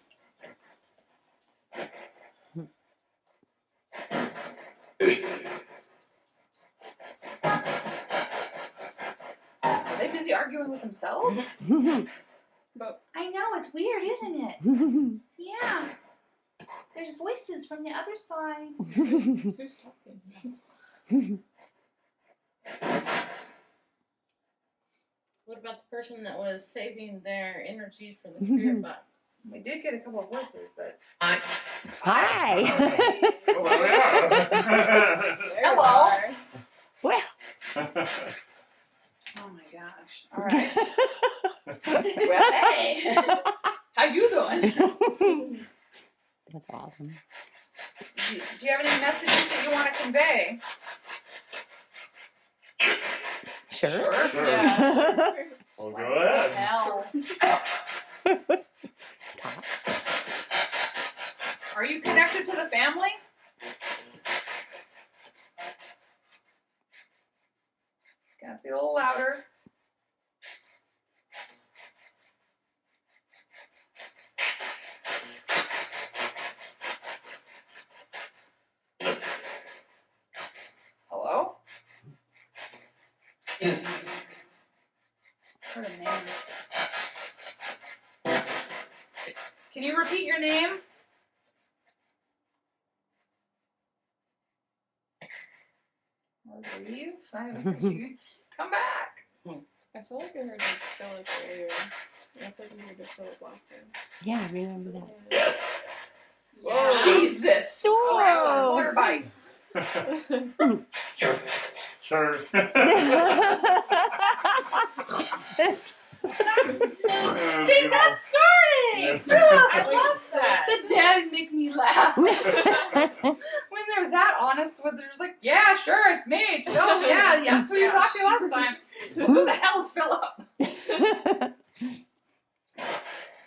Are they busy arguing with themselves? But I know, it's weird, isn't it? Yeah. There's voices from the other side. who's talking? What about the person that was saving their energy for the spirit box? We did get a couple of voices, but... Hi. Well, yeah. Hello. Well. Oh my gosh. All right. Well, hey. How you doing? That's awesome. Do you have any messages that you want to convey? Sure. Sure. Yeah. Well, go ahead. Hell. Talk. Are you connected to the family? Gotta be a little louder. Hello? Heard a name. repeat your name? Or leave? Come back. I feel like I heard like Philip earlier. I feel like we heard the Philip last time. Yeah, I remember that. Whoa. Jesus! Whoa. Christ on a motorbike. Sure. See, that's starting! I love that. Sad. The dad make me laugh. When they're that honest with they're just like, yeah, sure, it's me, it's Philip, yeah, that's who you talked to last time. Who the hell is Philip?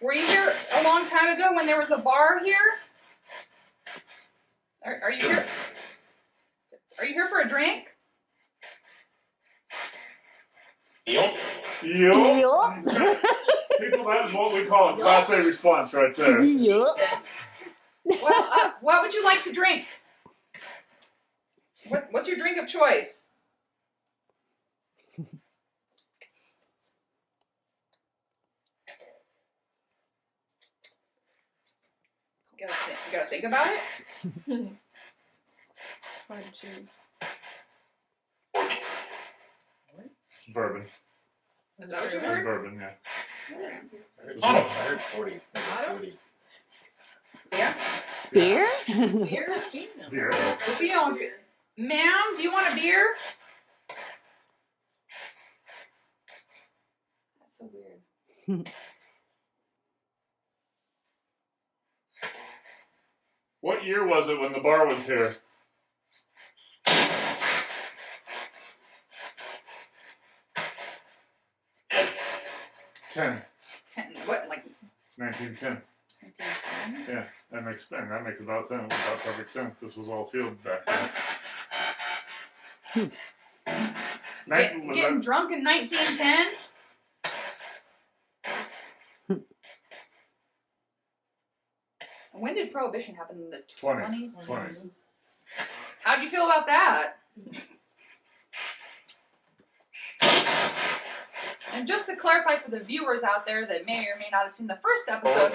Were you here a long time ago when there was a bar here? Are you here? Are you here for a drink? Yup. Yup. People, that is what we call a Class A response right there. Yup. Jesus. Well, what would you like to drink? What's your drink of choice? You gotta think about it. Hard to choose. Bourbon. Is that what you heard? Bourbon, yeah. I heard 40. Auto? 40. Yeah. Beer? Beer? Beer. The female wants beer. Ma'am, do you want a beer? That's so weird. What year was it when the bar was here? Ten. What, like 1910. 1910? Yeah, that makes about sense. About perfect sense. This was all field back then. Getting drunk in 1910? When did Prohibition happen? In the 20s? 20s. How'd you feel about that? And just to clarify for the viewers out there that may or may not have seen the first episode,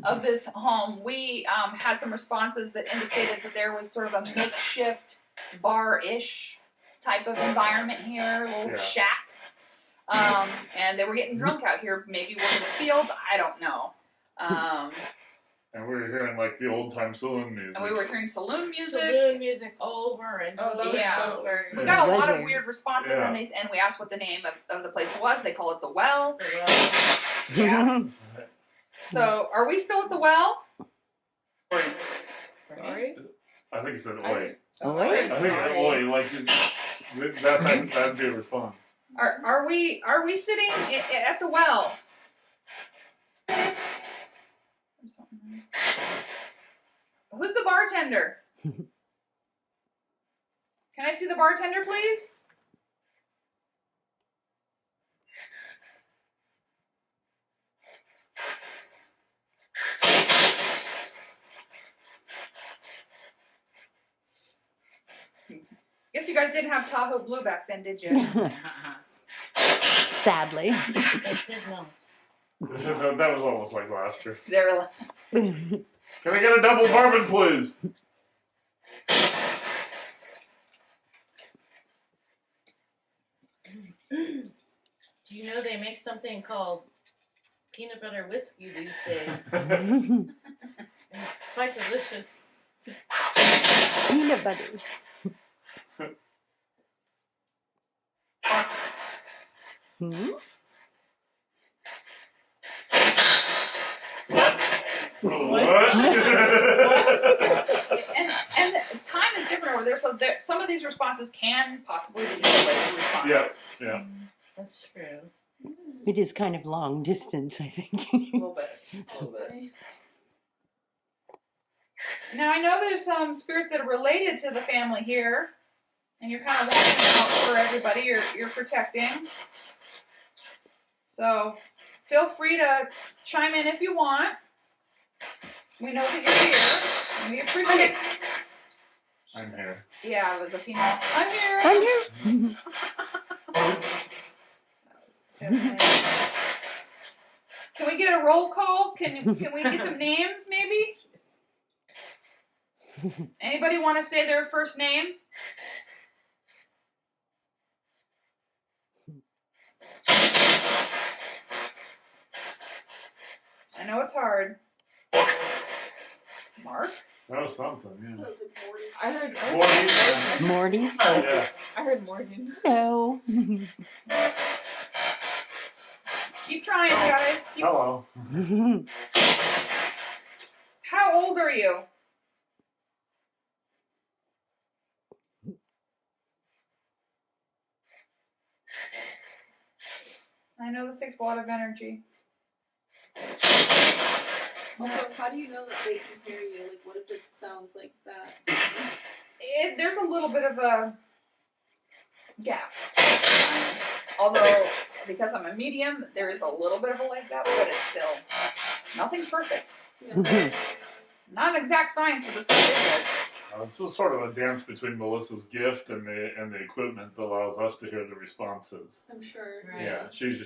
of this home, we had some responses that indicated that there was sort of a makeshift bar-ish type of environment here, a little shack. And they were getting drunk out here, maybe working the fields, I don't know. And we were hearing like the old time saloon music. And we were hearing saloon music. Saloon music over and over. Yeah. Over. We got a lot of weird responses, and we asked what the name of the place was. They call it the Well. Yeah. So, are we still at the Well? Sorry? I think he said oi. Oi? I think oi, like that'd be a response. Are we sitting at the Well? Who's the bartender? Can I see the bartender, please? Guess you guys didn't have Tahoe Blue back then, did you? Sadly. That's it, no. That was almost like last year. They were like, Can I get a double bourbon, please? Do you know they make something called peanut butter whiskey these days? And it's quite delicious. Peanut butter. Hmm? What? and the time is different over there, so some of these responses can possibly be delayed responses. Yeah. That's true. It is kind of long distance, I think. A little bit. Now, I know there's some spirits that are related to the family here, and you're kind of watching out for everybody you're protecting. So, feel free to chime in if you want. We know that you're here, and we appreciate. I'm here. Yeah, with the female. I'm here. I'm here. Can we get a roll call? Can we get some names, maybe? Anybody want to say their first name? I know it's hard. Mark? That was something, yeah. I heard Morty. Morty? Yeah. I heard Morgan. No. Keep trying, guys. Hello. How old are you? I know this takes a lot of energy. Also, how do you know that they can hear you? Like, what if it sounds like that? There's a little bit of a gap. Although, because I'm a medium, there is a little bit of a leg gap, but it's still, nothing's perfect. Yeah. Not an exact science for this stuff, is it? This is sort of a dance between Melissa's gift and the equipment that allows us to hear the responses. I'm sure. Right. Yeah, she's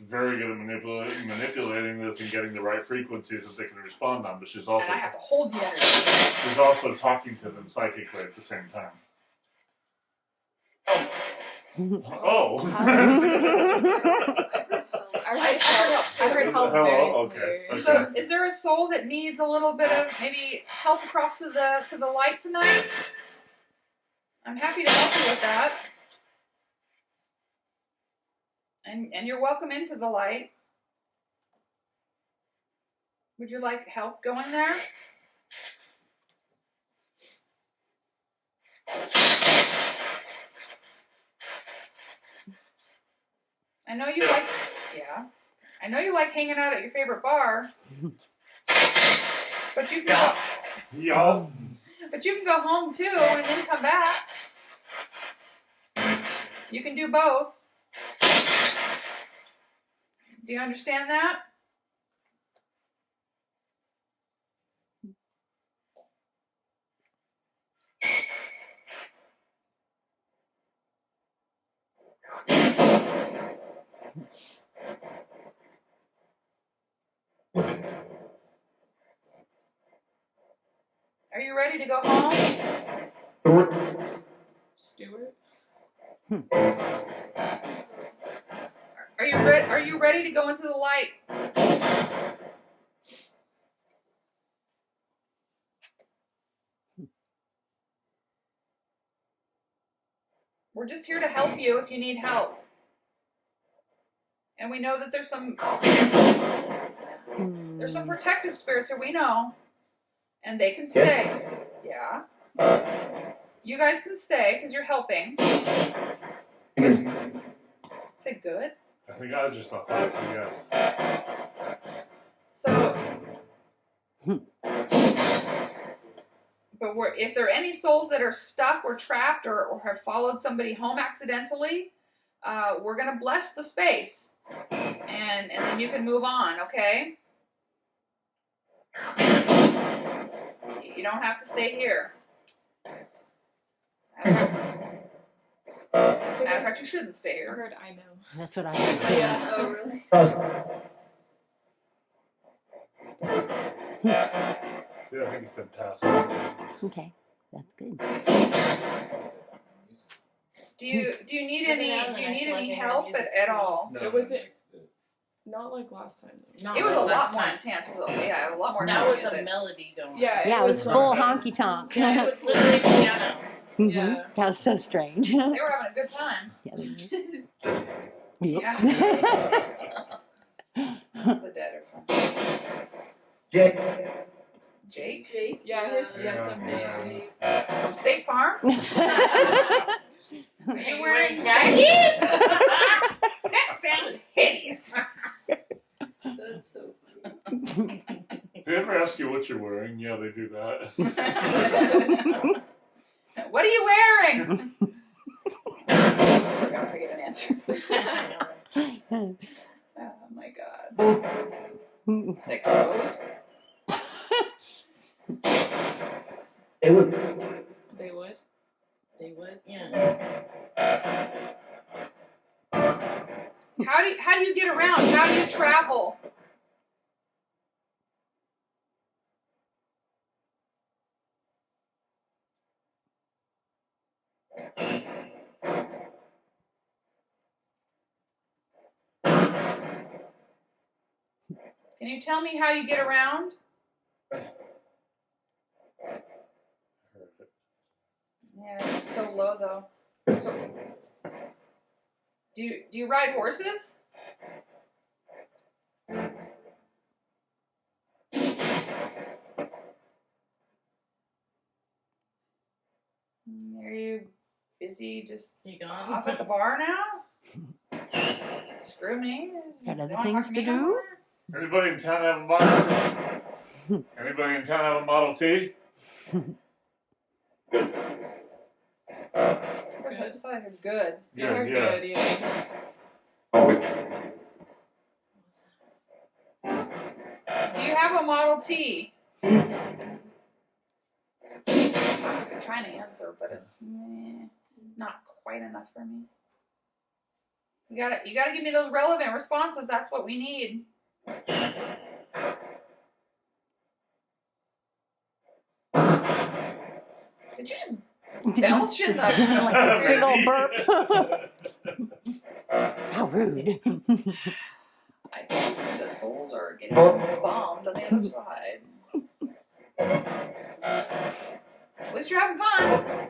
very good at manipulating this and getting the right frequencies that they can respond on. But she's also And I have to hold the energy. she's also talking to them psychically at the same time. Oh. I heard help Hello, very okay. clear. Okay. So, is there a soul that needs a little bit of maybe help across to the light tonight? I'm happy to help you with that. And you're welcome into the light. Would you like help going there? I know you like, yeah. I know you like hanging out at your favorite bar. But you can go, Yup. but you can go home too and then come back. You can do both. Do you understand that? Are you ready to go home? Stuart? Are you ready to go into the light? We're just here to help you if you need help. And we know that there's some protective spirits here, we know. And they can stay. Yeah. You guys can stay because you're helping. Say good. I think I just thought that was a yes. So, but if there are any souls that are stuck or trapped or have followed somebody home accidentally, we're going to bless the space. And then you can move on, okay? You don't have to stay here. Matter of fact, you shouldn't stay I here. heard I know. That's what I heard. Yeah. Oh, really? Yeah, I think he said pass. Okay, that's good. Do you need any help at all? No, It wasn't not like last time though. No, It was a lot last more time. intense. Yeah, a lot more That intense was a music. melody going. Yeah, Yeah, it was full honky tonk. Yeah, it was literally piano. Yeah. That was so strange. They were having a good time. Yeah, they Yeah. Yep. The dead are fun. Jake. Jake? Yeah, I heard Yeah, someday. From State Farm? Are you wearing khakis? That sounds hideous. That's so funny. They ever ask you what you're wearing? Yeah, they do that. What are you wearing? We're gonna forget an answer. Oh my god. Is it clothes? They would. They would. They would, yeah. How do you get around? How do you travel? Can you tell me how you get around? Yeah, it's so low though. So, do you ride horses? Are you busy just You gone? off at the bar now? Screw me. Got other Don't wanna things talk to me no do? more? Anybody in town have a Model T? Anybody in town have a Model T? I thought it was good. You're Yeah. good, yeah. Do you have a Model T? Sounds like you're trying to answer, but it's not quite enough for me. You gotta give me those relevant responses. That's what we need. Did you just belch in the Big old burp. How rude. I think the souls are getting bombed on the other side. At least you're having fun.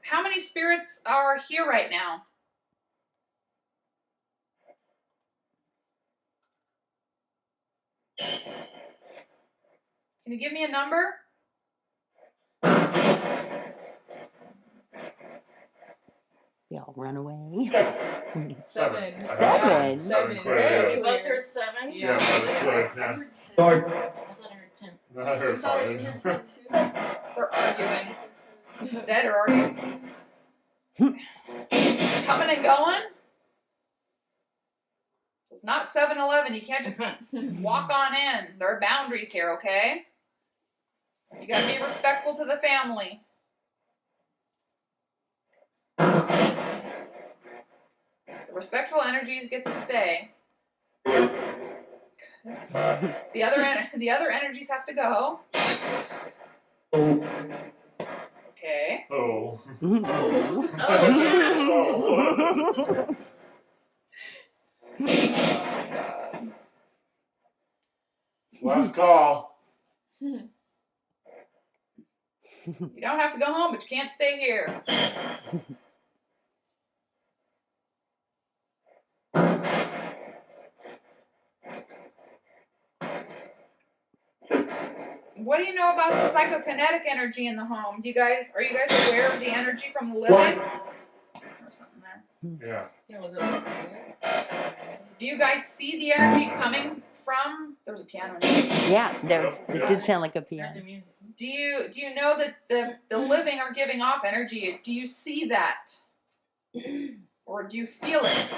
How many spirits are here right now? Can you give me a number? Y'all run away. Seven. Seven. Seven. Clear, You both heard 7? yeah, that's clear, yeah. George. I thought I heard 10. I heard 5. They're arguing. Dead or arguing. Coming and going. It's not 7-Eleven. You can't just walk on in. There are boundaries here, okay? You gotta be respectful to the family. The respectful energies get to stay. The other energies have to go. Okay. Oh. Oh my God. Last call. You don't have to go home, but you can't stay here. What do you know about the psychokinetic energy in the home? Are you guys aware of the energy from the living? Or something there. Yeah. Yeah, was it? Do you guys see the energy coming from? There was a piano. Yeah, it did sound like a Heard piano. the music. Do you know that the living are giving off energy? Do you see that? Or do you feel it?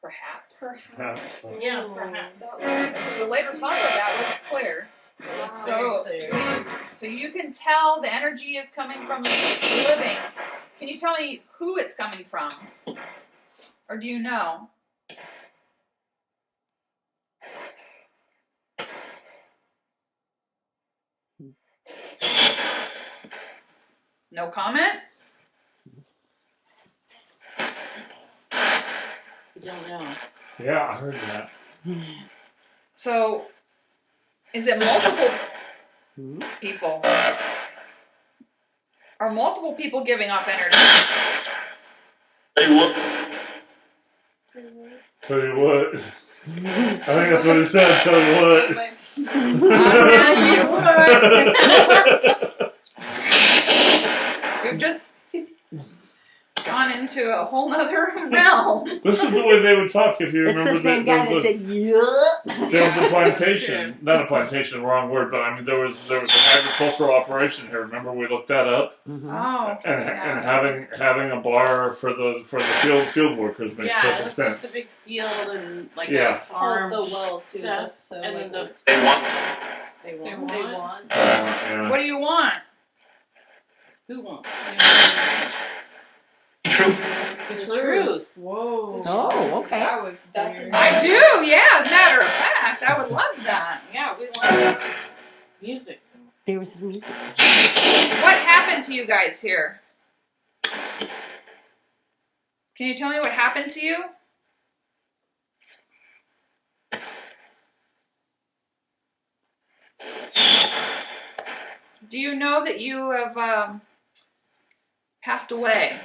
Perhaps. Yeah, perhaps. The delayed response of that was clear. So you can tell the energy is coming from the living. Can you tell me who it's coming from? Or do you know? No comment? We don't know. Yeah, I heard that. So, is it multiple people? Are multiple people giving off energy? Tell you what. I think that's what he said. Tell you what. We've just gone into a whole nother realm. This is the way they would talk if you It's remember the same guy that said, yup. there was a plantation. Not a plantation, wrong word, but I mean there was an agricultural operation here. Remember we looked that up? Mhm. Oh. And having a bar for the field workers makes Yeah, it perfect was sense. just a big field and like Yeah. a farm. The well too. stuff, That's so and then like, the They want. they They want. they want. Yeah. What do you want? Who wants? truth. The truth. Whoa. Oh, okay. That was That's weird. I do, yeah. Matter of fact, I would love that. Yeah, we want music. There was music. What happened to you guys here? Can you tell me what happened to you? Do you know that you have passed away?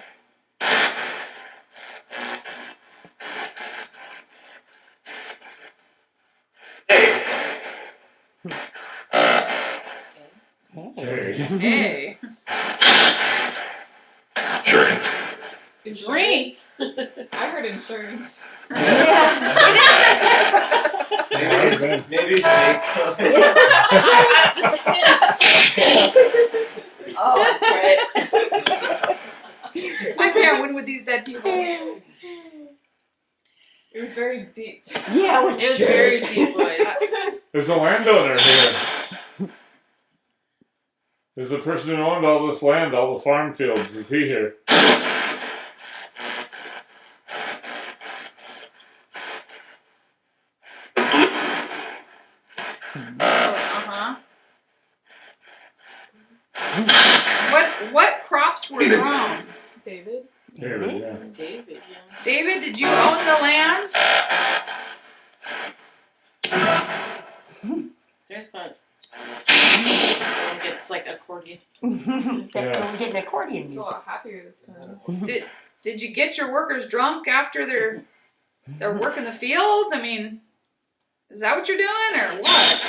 Hey. Hey. Sure. Drink. I heard insurance. Maybe it's Jake. Oh, great. I can't win with these dead people. It was very deep. Yeah, It was very deep, boys. There's a landowner here. There's a person who owned all this land, all the farm fields. Is he here? What crops were grown? David? Here, yeah. David, yeah. David, did you own the land? There's that. One gets like accordion. Don't get an accordion It's a music. lot happier this time. Did you get your workers drunk after their work in the fields? I mean, is that what you're doing or what?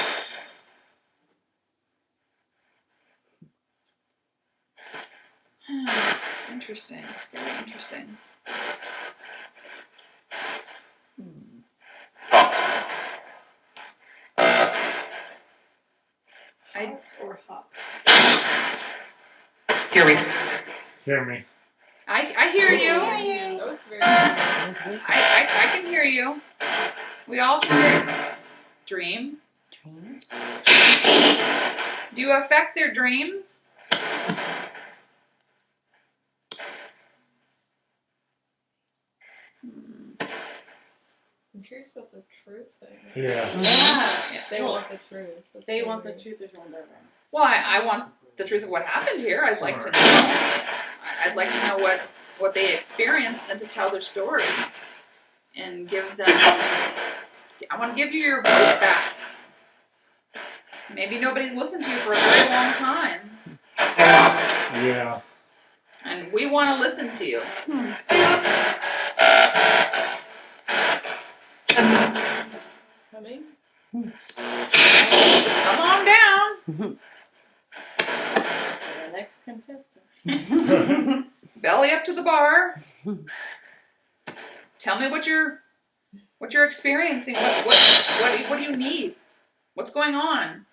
Interesting. Very interesting. Or hop. Hear me. Hear me. I hear you. That was very I can hear you. We all hear you. Dream. Do you affect their dreams? I'm curious about the truth thing. Yeah. Yeah. They Well, want the truth. That's they so want the weird. truth. There's one better. Well, I want the truth of what happened here. I'd like to know. I'd like to know what they experienced and to tell their story and give them. I want to give you your voice back. Maybe nobody's listened to you for a very long time, Yeah. and we want to listen to you. Coming? Come on down. The next contestant. Belly up to the bar. Tell me what you're experiencing. What do you need? What's going on?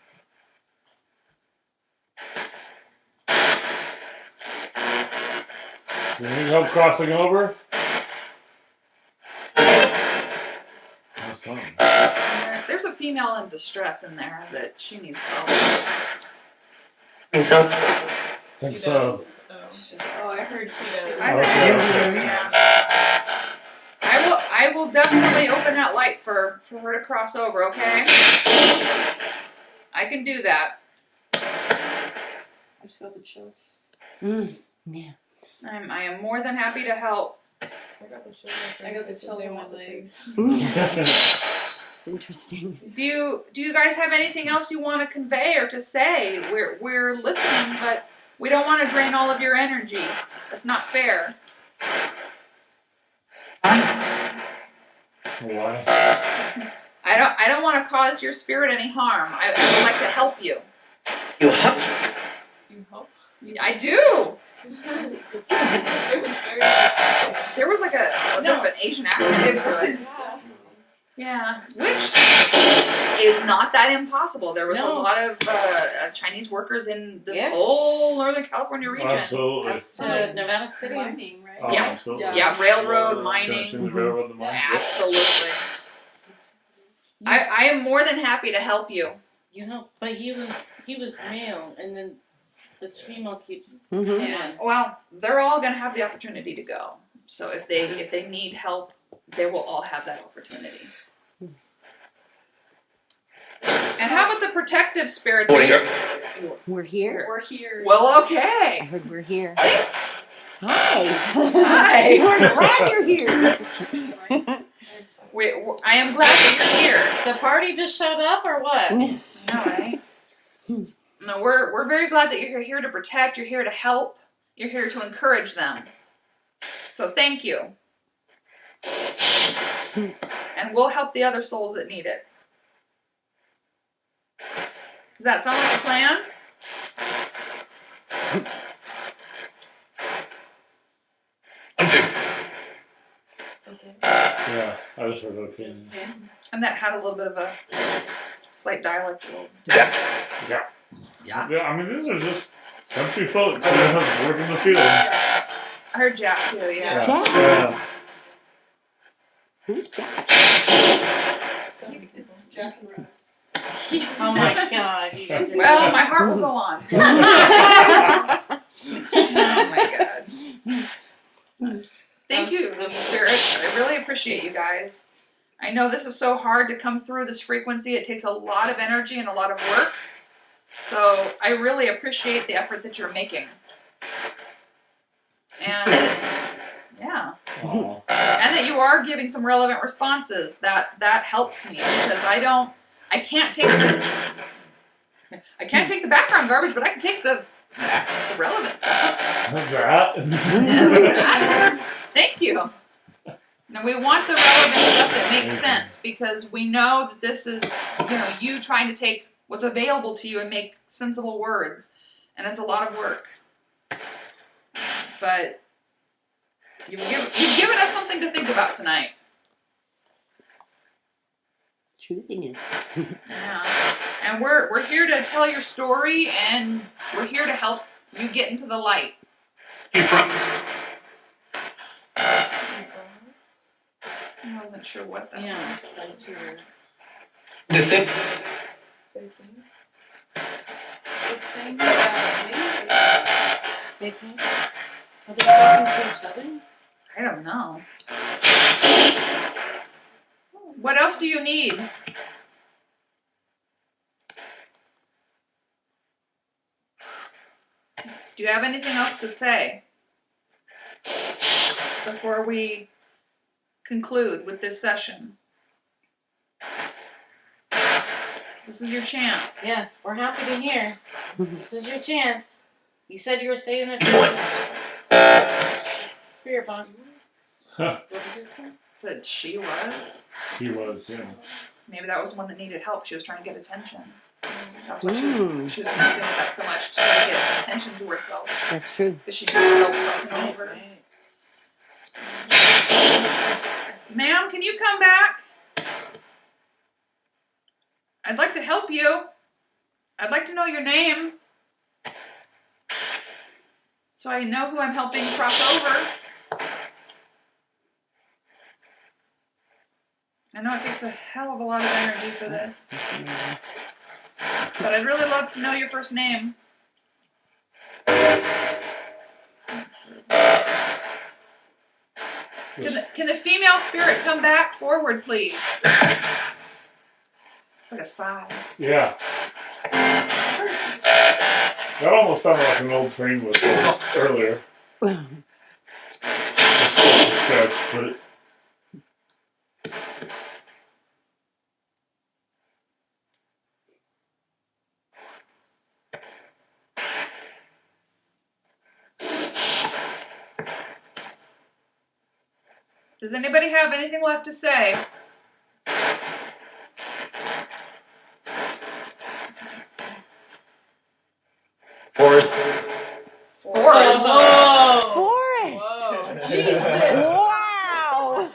Do you need help crossing over? That's fine. There's a female in distress in there that she needs help. Think so? Think She so. does. She's just, Oh, I heard she does. I will definitely open that light for her to cross over, okay? I can do that. I just got the chills. Yeah. I am more than happy to help. I got the chills. I got the chills They on my want the legs. It's interesting. Do you guys have anything else you want to convey or to say? We're listening, but we don't want to drain all of your energy. That's not fair. Why? I don't want to cause your spirit any harm. I would like to help you. You help? You help? I do. It was very There was like a bit of an Asian accent to it. Yeah, which is not that impossible. There was a No. lot of Chinese workers in this Yes. whole Northern California region. Absolutely. Up to Nevada City. Mining, right? Oh, Yeah. absolutely. Yeah, railroad, Connection mining. to railroad, the mine. Absolutely. I am more than happy to help you. You know, but he was male, and then this female keeps. Mm-hmm. And well, they're all gonna have the opportunity to go. So if they need help, they will all have that opportunity. And how about the protective spirits? We're here. We're here. Well, I okay. heard we're here. Hi. Hi. We're glad you're here. I am glad that you're here. The party just showed up, or what? I know, right? No, we're very glad that you're here to protect. You're here to help. You're here to encourage them. So thank you. And we'll help the other souls that need it. Does that sound like a plan? Okay. Yeah, I just heard okay. And that had a little bit of a slight dialect. Yeah. Yeah. Yeah, I mean, these are just country folks who have work in the fields. I heard Jack too, yeah. Jack? Yeah. Who's Jack? It's Jack and Rose. Oh my God. You guys are well, my heart will go on. So. Oh my God. Thank you, spirits. I really appreciate you guys. I know this is so hard to come through this frequency. It takes a lot of energy and a lot of work. So I really appreciate the effort that you're making. And yeah. Aw. And that you are giving some relevant responses. That helps me because I can't take the background garbage, but I can take the relevant stuff. That? Thank you. Now we want the relevant stuff that makes sense because we know that this is, you trying to take what's available to you and make sensible words, and it's a lot of work. But you've given us something to think about tonight. Truthiness. Yeah. And we're here to tell your story, and we're here to help you get into the light. I wasn't sure what that was. Sent to her. The thing. Say thing. The thing about me. They think? Are they talking to each other? I don't know. What else do you need? Do you have anything else to say before we conclude with this session? This is your chance. Yes, we're happy to hear. This is your chance. You said you were saving it for spirit box. Huh. What did it say? Said she was. He was, yeah. Maybe that was one that needed help. She was trying to get attention. That's why she was missing that so much, to try to get attention to herself. That's true. Because she needs help crossing over. Ma'am, can you come back? I'd like to help you. I'd like to know your name, so I know who I'm helping cross over. I know it takes a hell of a lot of energy for this, but I'd really love to know your first name. Can the female spirit come back forward, please? Like a sigh. Yeah. That almost sounded like an old train whistle earlier. It's just a stretch, but Does anybody have anything left to say? Forest. Forest. Forest! Jesus. Wow!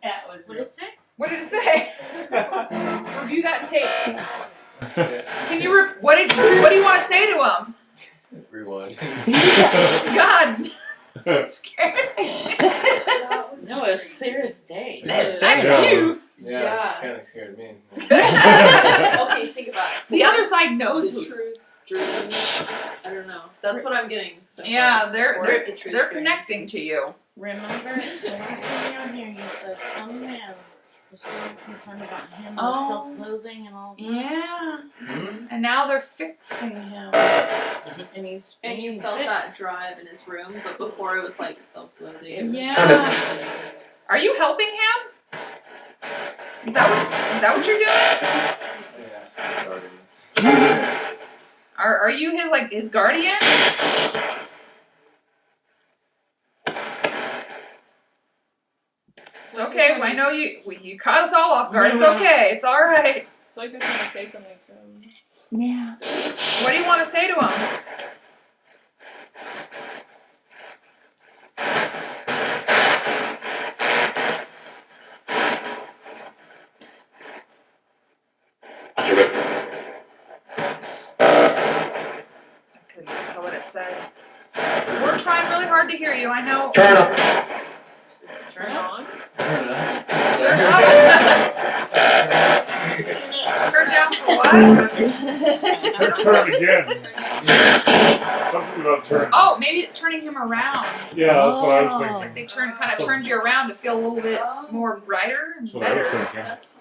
That was What did it say? What did it say? Review that tape. Can you? What do you want to say to him? Rewind. God, it's scary. No, it was clear as day. Thank Yeah. you. Yeah, it's kind of scared me. Okay, think about it. The other side knows who. Truth. I I don't know. That's what I'm getting. So Yeah, far. they're Forest the truth they're brings. connecting to you. Remember the last time you were here, you said some man was so concerned about him and Oh. self-loathing and all that. Yeah. And now they're fixing him. And he's And you being felt that fixed. drive in his room, but before it was like self-loathing. Yeah. Are you helping him? Is that what you're doing? Yeah, since the start of this. Are you his guardian? It's okay. I know you caught us all off guard. It's okay. It's all right. I feel like they're trying to say something to him. Yeah. What do you want to say to him? I couldn't tell what it said. We're trying really hard to hear you. I know. Turn up. Turn on. Turn up. Turn up. Turn down for what? Turn again. Something about turn. Oh, maybe it's turning him around. Yeah, that's what I was thinking. Like they kind of turned you around to feel a little bit more brighter and That's what I was better. thinking. That's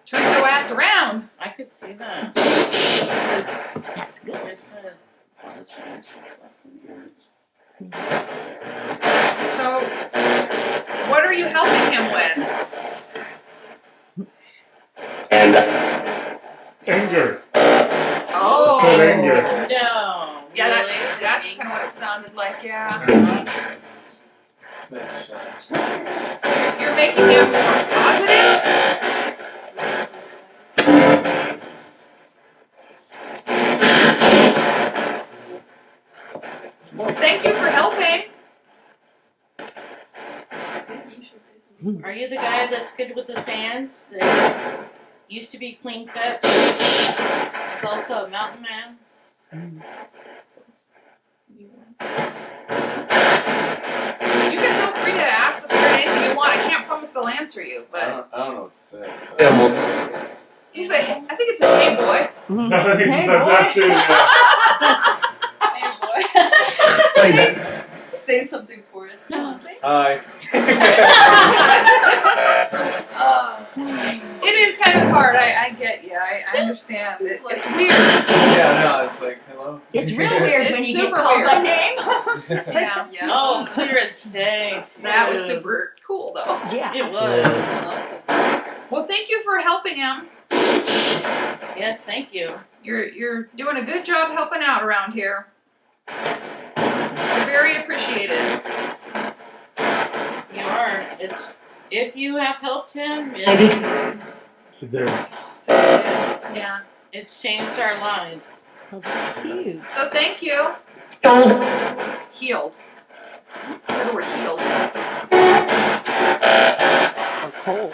Turn your ass around. I could see that. Because That's good. I said, all the change since last time. So, what are you helping him with? And Anger. Oh. Said anger. No. Yeah, really? that's kind of what it sounded like, yeah. So you're making him more positive? Well, thank you for helping. Are you the guy that's good with the sands? That used to be clean cut? He's also a mountain man? You can feel free to ask the spirit anything you want. I can't promise they'll answer you, I but don't know what to say. he's I think it's a hey boy. I think he said that too. Hey boy. Say something for us. Hi. It is kind of hard. I get you. I understand. It's weird. Yeah, no, it's like, hello. It's real weird when It's you get super called by weird. name. Yeah. Oh, clear as day. That was too. super cool, though. Yeah. It was. Well, thank you for helping him. Yes, thank you. You're doing a good job helping out around here. You're very appreciated. You are. It's if you have helped him, There. Yeah. it's changed our lives. Oh, that's cute. So thank you. Healed. Say the word healed. Or cold.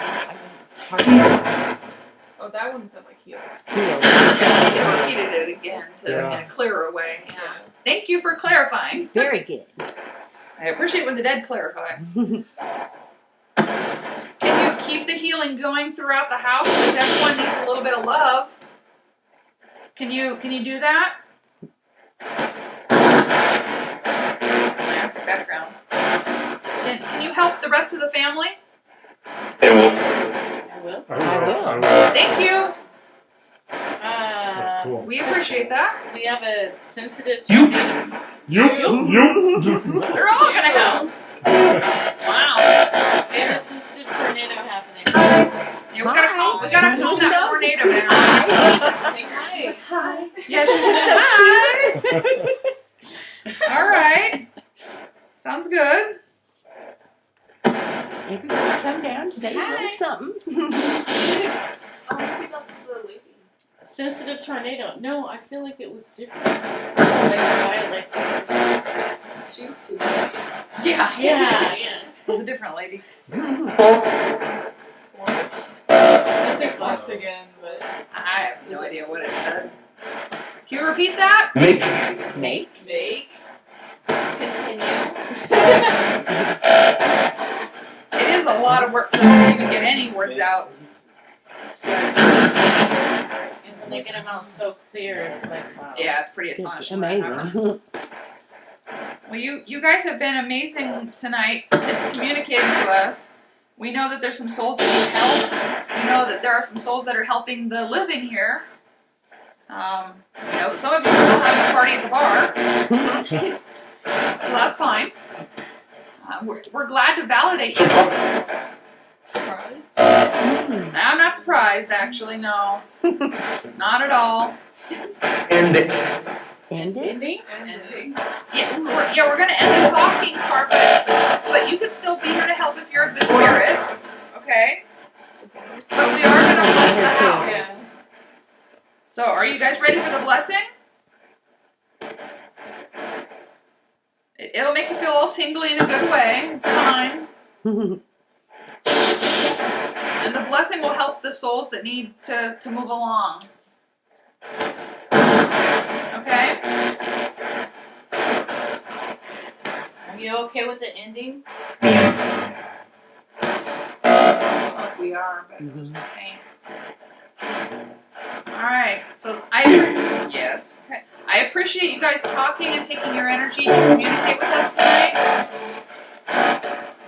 Oh, that one sounded like healed. They repeated it again in a clearer way. Yeah. Thank you for clarifying. Very good. I appreciate when the dead clarify. Can you keep the healing going throughout the house? Because everyone needs a little bit of love. Can you do that? Background. Can you help the rest of the family? I will. I will. Thank you. That's cool. We appreciate that. We have a sensitive tornado. You. They're all gonna help. Wow. We have a sensitive tornado happening. Yeah, we gotta calm that tornado down. Sing right. Hi. Yeah, she said hi. All right. Sounds good. Everybody come down, say a little something. Oh, maybe that's the lady. Sensitive tornado. No, I feel like it was different. Like the guy, like She was too Yeah. yeah. It was a different lady. I say Lost fuck. again, but I have no idea what it said. Can you repeat that? Make. Make. Continue. It is a lot of work for them to even get any words out. And when they making them out so clear. It's like, wow. Yeah, it's pretty It's astonishing. when that happens. amazing. Well, you guys have been amazing tonight in communicating to us. We know that there's some souls that need help. We know that there are some souls that are helping the living here. You know, some of you are still having a party at the bar. So that's fine. We're glad to validate you. Surprised? I'm not surprised, actually, no. Not at all. Ending? Ending? Yeah, we're gonna end the talking part, but you could still be here to help if you're a good spirit. Okay? But we are gonna bless the house. Yeah. So, are you guys ready for the blessing? It'll make you feel all tingly in a good way. It's fine. And the blessing will help the souls that need to move along. Okay? Are you okay with the ending? We are, but Mhm. it's okay. Alright, so yes. Okay. I appreciate you guys talking and taking your energy to communicate with us tonight.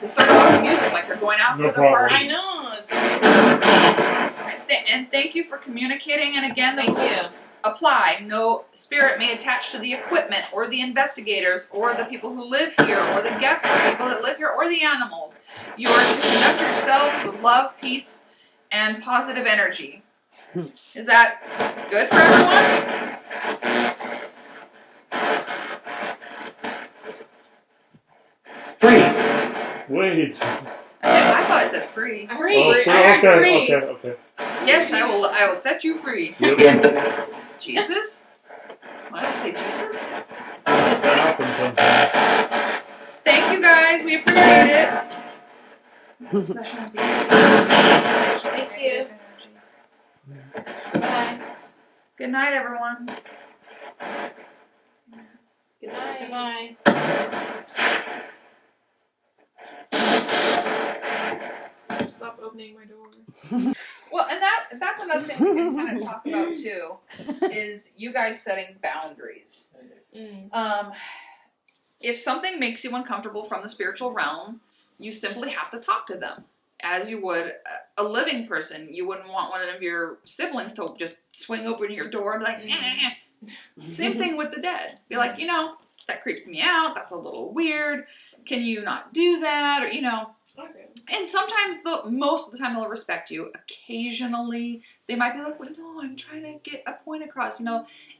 They started on the music like they're going out No for the problem. party. I know. And thank you for communicating. And again, the Thank rules you. apply. No spirit may attach to the equipment or the investigators or the people who live here or the guests or people that live here or the animals. You are to conduct yourselves with love, peace, and positive energy. Is that good for everyone? Wait. I thought it said free. Free. Oh, I agree. okay. Yes, I will set you free. Yep. Jesus? Why did I say Jesus? That happens sometimes. Thank you guys. We appreciate it. Thank you. Bye. Good night, everyone. Good night. Goodbye. Stop opening my door. Well, and that's another thing we can kind of talk about too, is you guys setting boundaries. If something makes you uncomfortable from the spiritual realm, you simply have to talk to them as you would a living person. You wouldn't want one of your siblings to just swing open your door and be like, eh. Same thing with the dead. Be like, that creeps me out. That's a little weird. Can you not do that? Or, Okay. And sometimes, most of the time, they'll respect you. Occasionally, they might be like, well, no, I'm trying to get a point across.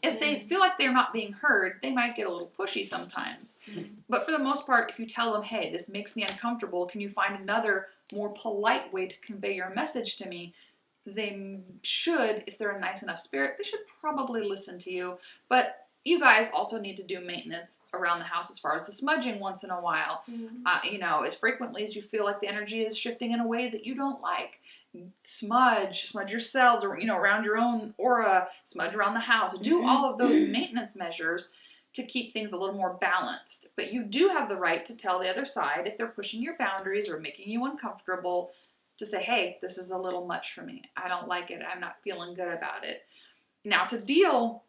If they feel like they're not being heard, they might get a little pushy sometimes. But for the most part, if you tell them, hey, this makes me uncomfortable, can you find another more polite way to convey your message to me? They should, if they're a nice enough spirit, they should probably listen to you. But you guys also need to do maintenance around the house as far as the smudging once in a while. As frequently as you feel like the energy is shifting in a way that you don't like. Smudge yourselves, or around your own aura, smudge around the house. Do all of those maintenance measures to keep things a little more balanced. But you do have the right to tell the other side if they're pushing your boundaries or making you uncomfortable, to say, hey, this is a little much for me. I don't like it. I'm not feeling good about it. Now, to deal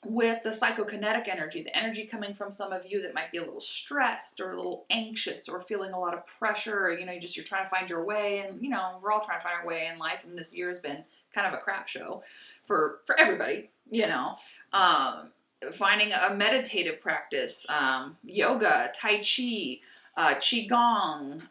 with the psychokinetic energy, the energy coming from some of you that might be a little stressed or a little anxious or feeling a lot of pressure, or, you're trying to find your way, and, we're all trying to find our way in life, and this year has been kind of a crap show for everybody, finding a meditative practice, yoga, tai chi, qigong,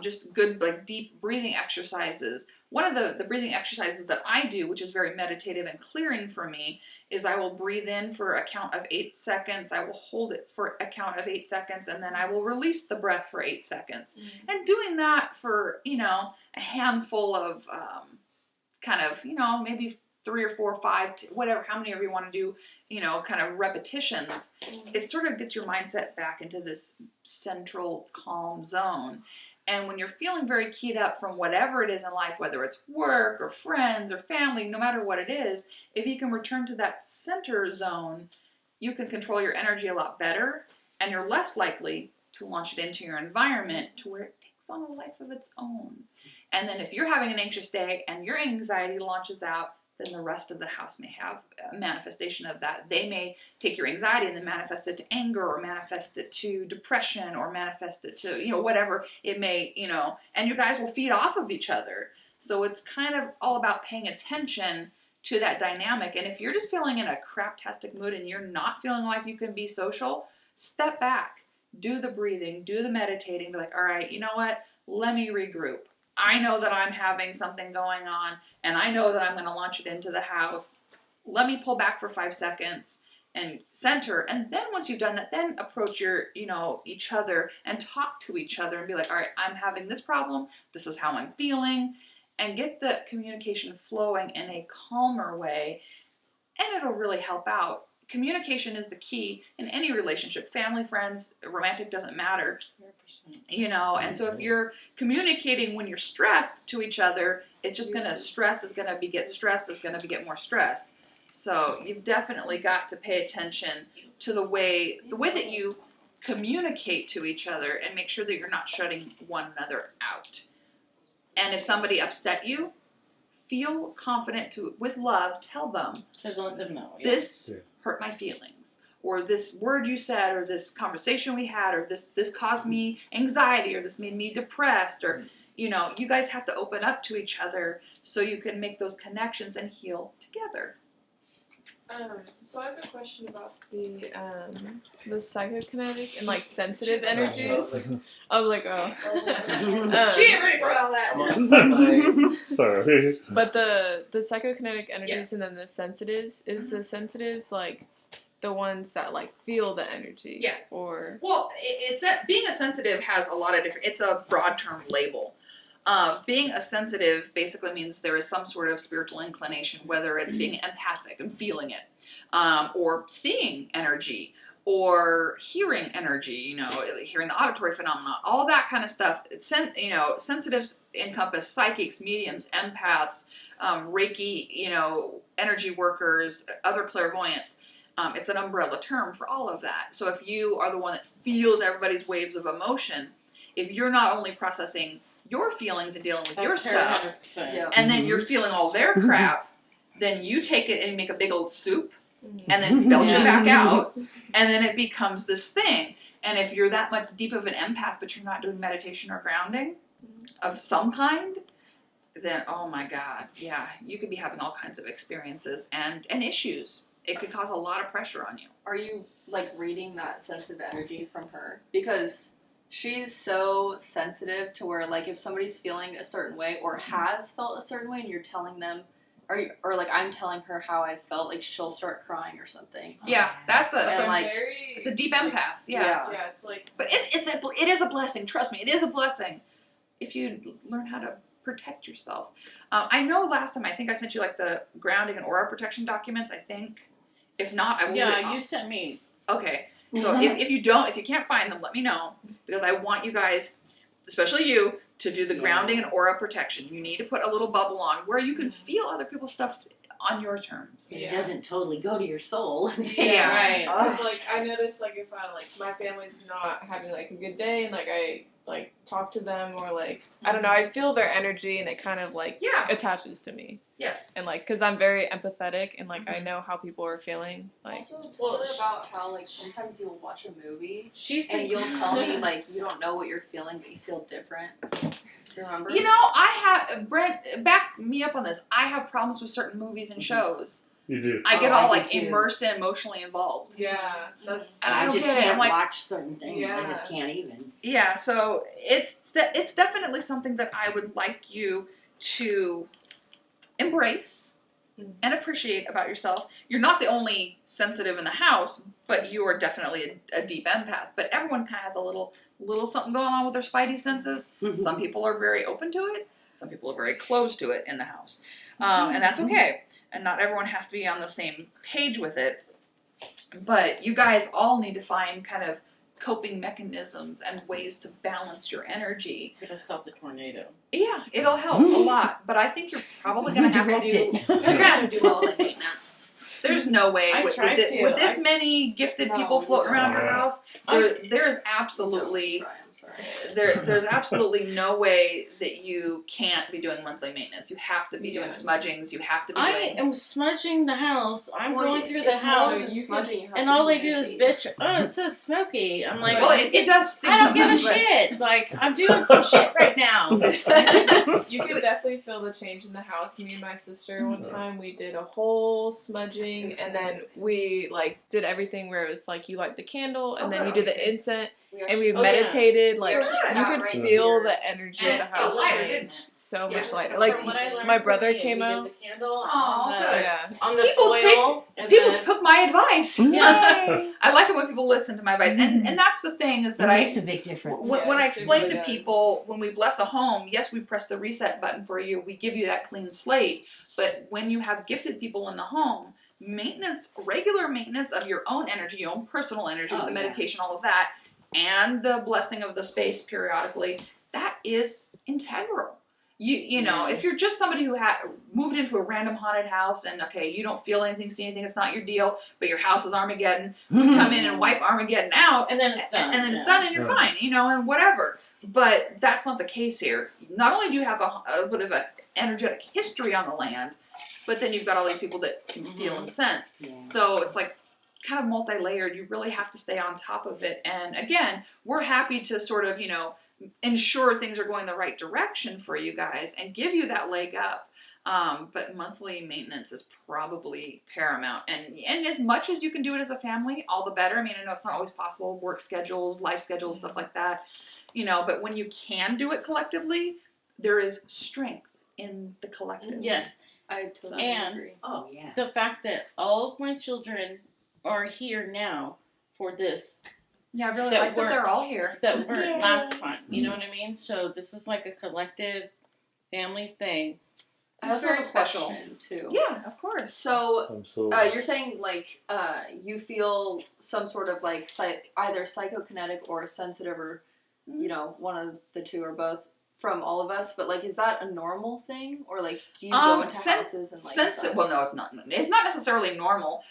just good, deep breathing exercises. One of the breathing exercises that I do, which is very meditative and clearing for me, is I will breathe in for a count of 8 seconds. I will hold it for a count of 8 seconds, and then I will release the breath for 8 seconds. And doing that for, a handful of maybe 3 or 4 or 5, whatever, how many of you want to do, kind of repetitions, it sort of gets your mindset back into this central calm zone. And when you're feeling very keyed up from whatever it is in life, whether it's work or friends or family, no matter what it is, if you can return to that center zone, you can control your energy a lot better, and you're less likely to launch it into your environment to where it takes on a life of its own. And then if you're having an anxious day and your anxiety launches out, then the rest of the house may have a manifestation of that. They may take your anxiety and then manifest it to anger, or manifest it to depression, or manifest it to, whatever it may, and you guys will feed off of each other. So it's kind of all about paying attention to that dynamic. And if you're just feeling in a craptastic mood and you're not feeling like you can be social, step back, do the breathing, do the meditating, be like, all right, you know what? Let me regroup. I know that I'm having something going on, and I know that I'm going to launch it into the house. Let me pull back for 5 seconds and center. And then once you've done that, then approach your, each other and talk to each other and be like, all right, I'm having this problem. This is how I'm feeling. And get the communication flowing in a calmer way. And it'll really help out. Communication is the key in any relationship. Family, friends, romantic, doesn't matter. 100%. And so if you're communicating when you're stressed to each other, it's just going to, stress is going to beget stress, is going to beget more stress. So you've definitely got to pay attention to the way that you communicate to each other, and make sure that you're not shutting one another out. And if somebody upset you, feel confident to, with love, tell them, let them know. This hurt my feelings, or this word you said, or this conversation we had, or this caused me anxiety, or this made me depressed, or, you guys have to open up to each other so you can make those connections and heal together. So I have a question about the psychokinetic and like sensitive energies. I was like, oh. She ain't ready for all that. Sorry. But the psychokinetic energies and then the sensitives, is the sensitives like the ones that like feel the energy? Yeah. Or being a sensitive has a lot of different. It's a broad term label. Being a sensitive basically means there is some sort of spiritual inclination, whether it's being empathic and feeling it, or seeing energy, or hearing energy, hearing the auditory phenomena, all that kind of stuff. Sensitives encompass psychics, mediums, empaths, Reiki, energy workers, other clairvoyants. It's an umbrella term for all of that. So if you are the one that feels everybody's waves of emotion, if you're not only processing your feelings and dealing with your stuff, and then you're feeling all their crap, then you take it and you make a big old soup, and then belch it back out, and then it becomes this thing. And if you're that much deep of an empath, but you're not doing meditation or grounding of some kind, then, oh my God, yeah, you could be having all kinds of experiences and issues. It could cause a lot of pressure on you. Are you, reading that sensitive energy from her? Because she's so sensitive to where, if somebody's feeling a certain way or has felt a certain way and you're telling them, or I'm telling her how I felt, she'll start crying or something. Yeah, it's a deep empath. Yeah, it's but it is a blessing. Trust me, it is a blessing if you learn how to protect yourself. I know last time I think I sent you the grounding and aura protection documents. I think, if not, I will. Yeah, you sent me. Okay, so if you can't find them, let me know, because I want you guys, especially you, to do the grounding and aura protection. You need to put a little bubble on where you can feel other people's stuff on your terms. It doesn't totally go to your soul. Yeah, right. I notice if I my family's not having a good day, and I talk to them, or I don't know, I feel their energy and it kind of attaches to me. Yes. And because I'm very empathetic and I know how people are feeling. Also tell her about how sometimes you'll watch a movie and you'll tell me you don't know what you're feeling, but you feel different. Do you remember? I have Brent, back me up on this. I have problems with certain movies and shows. You do. I get all immersed and emotionally involved. Yeah, that's. And I don't just get it. can't I'm watch certain things. Yeah. I just can't even. Yeah, so it's definitely something that I would like you to embrace and appreciate about yourself. You're not the only sensitive in the house, but you are definitely a deep empath. But everyone kind of has a little something going on with their spidey senses. Some people are very open to it. Some people are very closed to it in the house. And that's okay. And not everyone has to be on the same page with it. But you guys all need to find kind of coping mechanisms and ways to balance your energy. It'll stop the tornado. Yeah, it'll help a lot. But I think you're probably going to have to do all this maintenance. There's no way with this many gifted people floating around your house. There is absolutely I'm sorry. There's absolutely no way that you can't be doing monthly maintenance. You have to be doing smudgings. You have to be I doing. am smudging the house. I'm Well, going through the it's more house, than smudging, you have and to all be they do is dedicated. bitch. Oh, it's so smoky. I'm like, Well, it does. I don't give a sometimes, but- shit. Like, I'm doing some shit right now. You can definitely feel the change in the house. Me and my sister one time we did a whole smudging, and then we like did everything where it was like you light the candle, and then you do the incense, and we meditated. Like We you actually could sat feel right the energy And of the it felt house lighter, change. didn't it? So Yeah. much lighter. From Like what I learned my from brother you, came we out. did the candle Oh, on the, good. Yeah. on the People foil. and People then- took my advice. Yay! I like it when people listen to my advice, and that's the thing is It that makes a big difference. when I Yes, it explain really to does. people when we bless a home, yes, we press the reset button for you. We give you that clean slate. But when you have gifted people in the home, maintenance, regular maintenance of your own energy, your own personal energy, with the meditation, all of that, and the blessing of the space periodically, that is integral. You know, if you're just somebody who moved into a random haunted house and, okay, you don't feel anything, see anything, it's not your deal, but your house is Armageddon, we come in and wipe Armageddon out, and then it's done. and then it's done and you're fine, you know, and whatever. But that's not the case here. Not only do you have a bit of an energetic history on the land, but then you've got all these people that can feel and sense. Yeah. So it's like kind of multi-layered. You really have to stay on top of it. And again, we're happy to sort of, you know, ensure things are going the right direction for you guys and give you that leg up. But monthly maintenance is probably paramount. And as much as you can do it as a family, all the better. I mean, I know it's not always possible, work schedules, life schedules, stuff like that, you know, but when you can do it collectively, there is strength in the collective. Yes. I totally And- agree. Oh, yeah. The fact that all of my children are here now for this Yeah, I really That like that weren't- they're all here. that weren't last time. You know what I mean? So this is like a collective family thing. I It's also very have a special. question too. Yeah, of course. So Absolutely. you're saying like you feel some sort of like either psychokinetic or sensitive, or you know, one of the two or both from all of us. But like, is that a normal thing, or like, do you go into houses and like? Well, no, it's not. It's not necessarily normal,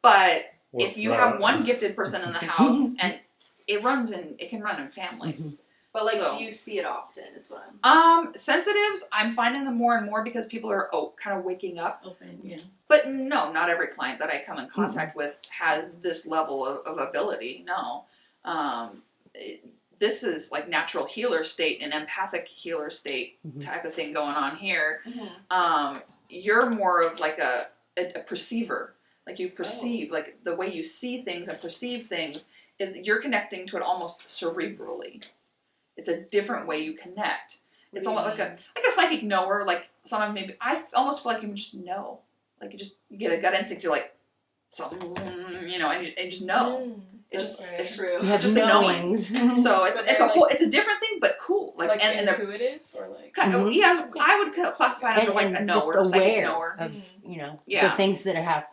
but What's if you that? have one gifted person in the house, and it can run in families. But like, So- do you see it often? Is what I'm. Sensitives, I'm finding them more and more because people are kind of waking up. Open, yeah. But no, not every client that I come in contact with has this level of ability. No. This is like natural healer state and empathic healer state type of thing going on here. You're more of like a perceiver. Like you perceive, like the way you see things and perceive things is you're connecting to it almost cerebrally. It's a different way you connect. It's almost like a psychic knower. Like sometimes maybe I almost feel like you just know. Like you get a gut instinct. You're like something's, you know, and you just know. It's true. You have just a knowing. knowings. So it's they're a whole. like- It's a different thing, but cool. Like and they're intuitive or like kind of, yeah. I would classify it under like a knower, just psychic aware knower. of, you know, Yeah. the things that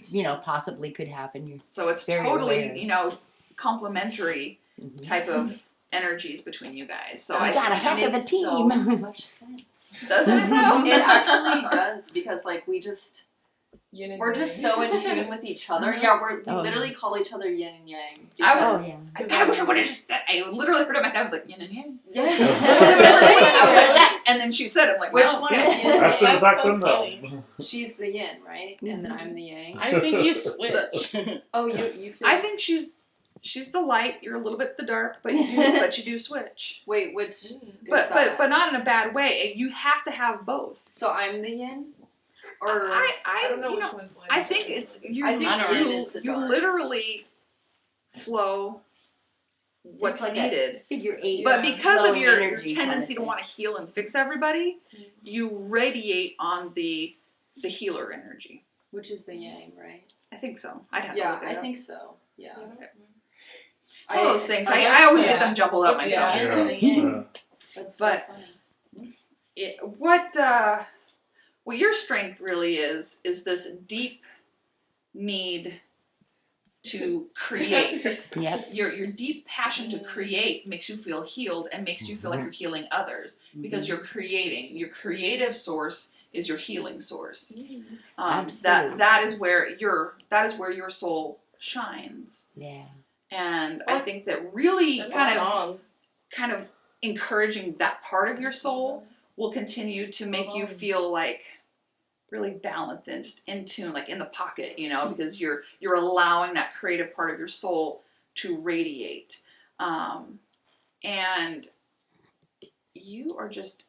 you know, possibly could happen. You're So it's very totally, aware. you know, complementary type of energies between you guys. So We got a heck of a makes team. so much sense. doesn't it though? It actually does, because like yin and we're just yang. so in tune with each other. Yeah, we Oh, literally call each other yin and yang. I Oh, was. yeah. I wish I would have just. I literally heard it in my head. I was like yin and yang. Yes. I was like that, and then she said, "I'm like, Which well, one is yeah. yin and After the yang? fact, so I'm funny. dumb. She's the yin, right? And then I'm the yang. I think you switch. Oh, you feel. I think she's the light. You're a little bit the dark, but you do switch. Wait, which? is But that? not in a bad way. You have to have both. So I'm the yin, or I don't know you which know, one's like. I think it's you. I think yin is the you dark. literally flow what's It's like a needed. Figure 8. But because of flowing your energy tendency to kind of want to heal and fix everybody, you radiate on the healer energy. which is the yang, right? I think so. I'd have to Yeah, look it I up. think so. Yeah. All those things. I I always so. get them jumbled up It's myself. the yin Yeah. and the yang. Yeah. That's But- so funny. What your strength really is this deep need to create. Yep. Your deep passion to create makes you feel healed and makes you feel like you're healing others because you're creating. Your creative source is your healing source. Absolutely. That is where your soul shines. Yeah. And I think that really That's kind a of song. kind of encouraging that part of your soul will continue to make you feel like really balanced and just in tune, like in the pocket, you know, because you're allowing that creative part of your soul to radiate. And you are just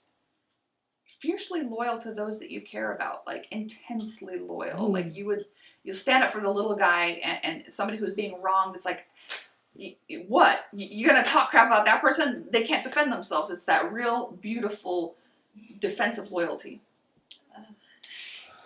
fiercely loyal to those that you care about, like intensely loyal. Like you'll stand up for the little guy and somebody who's being wronged. It's like, what? You're going to talk crap about that person? They can't defend themselves. It's that real, beautiful, defensive loyalty.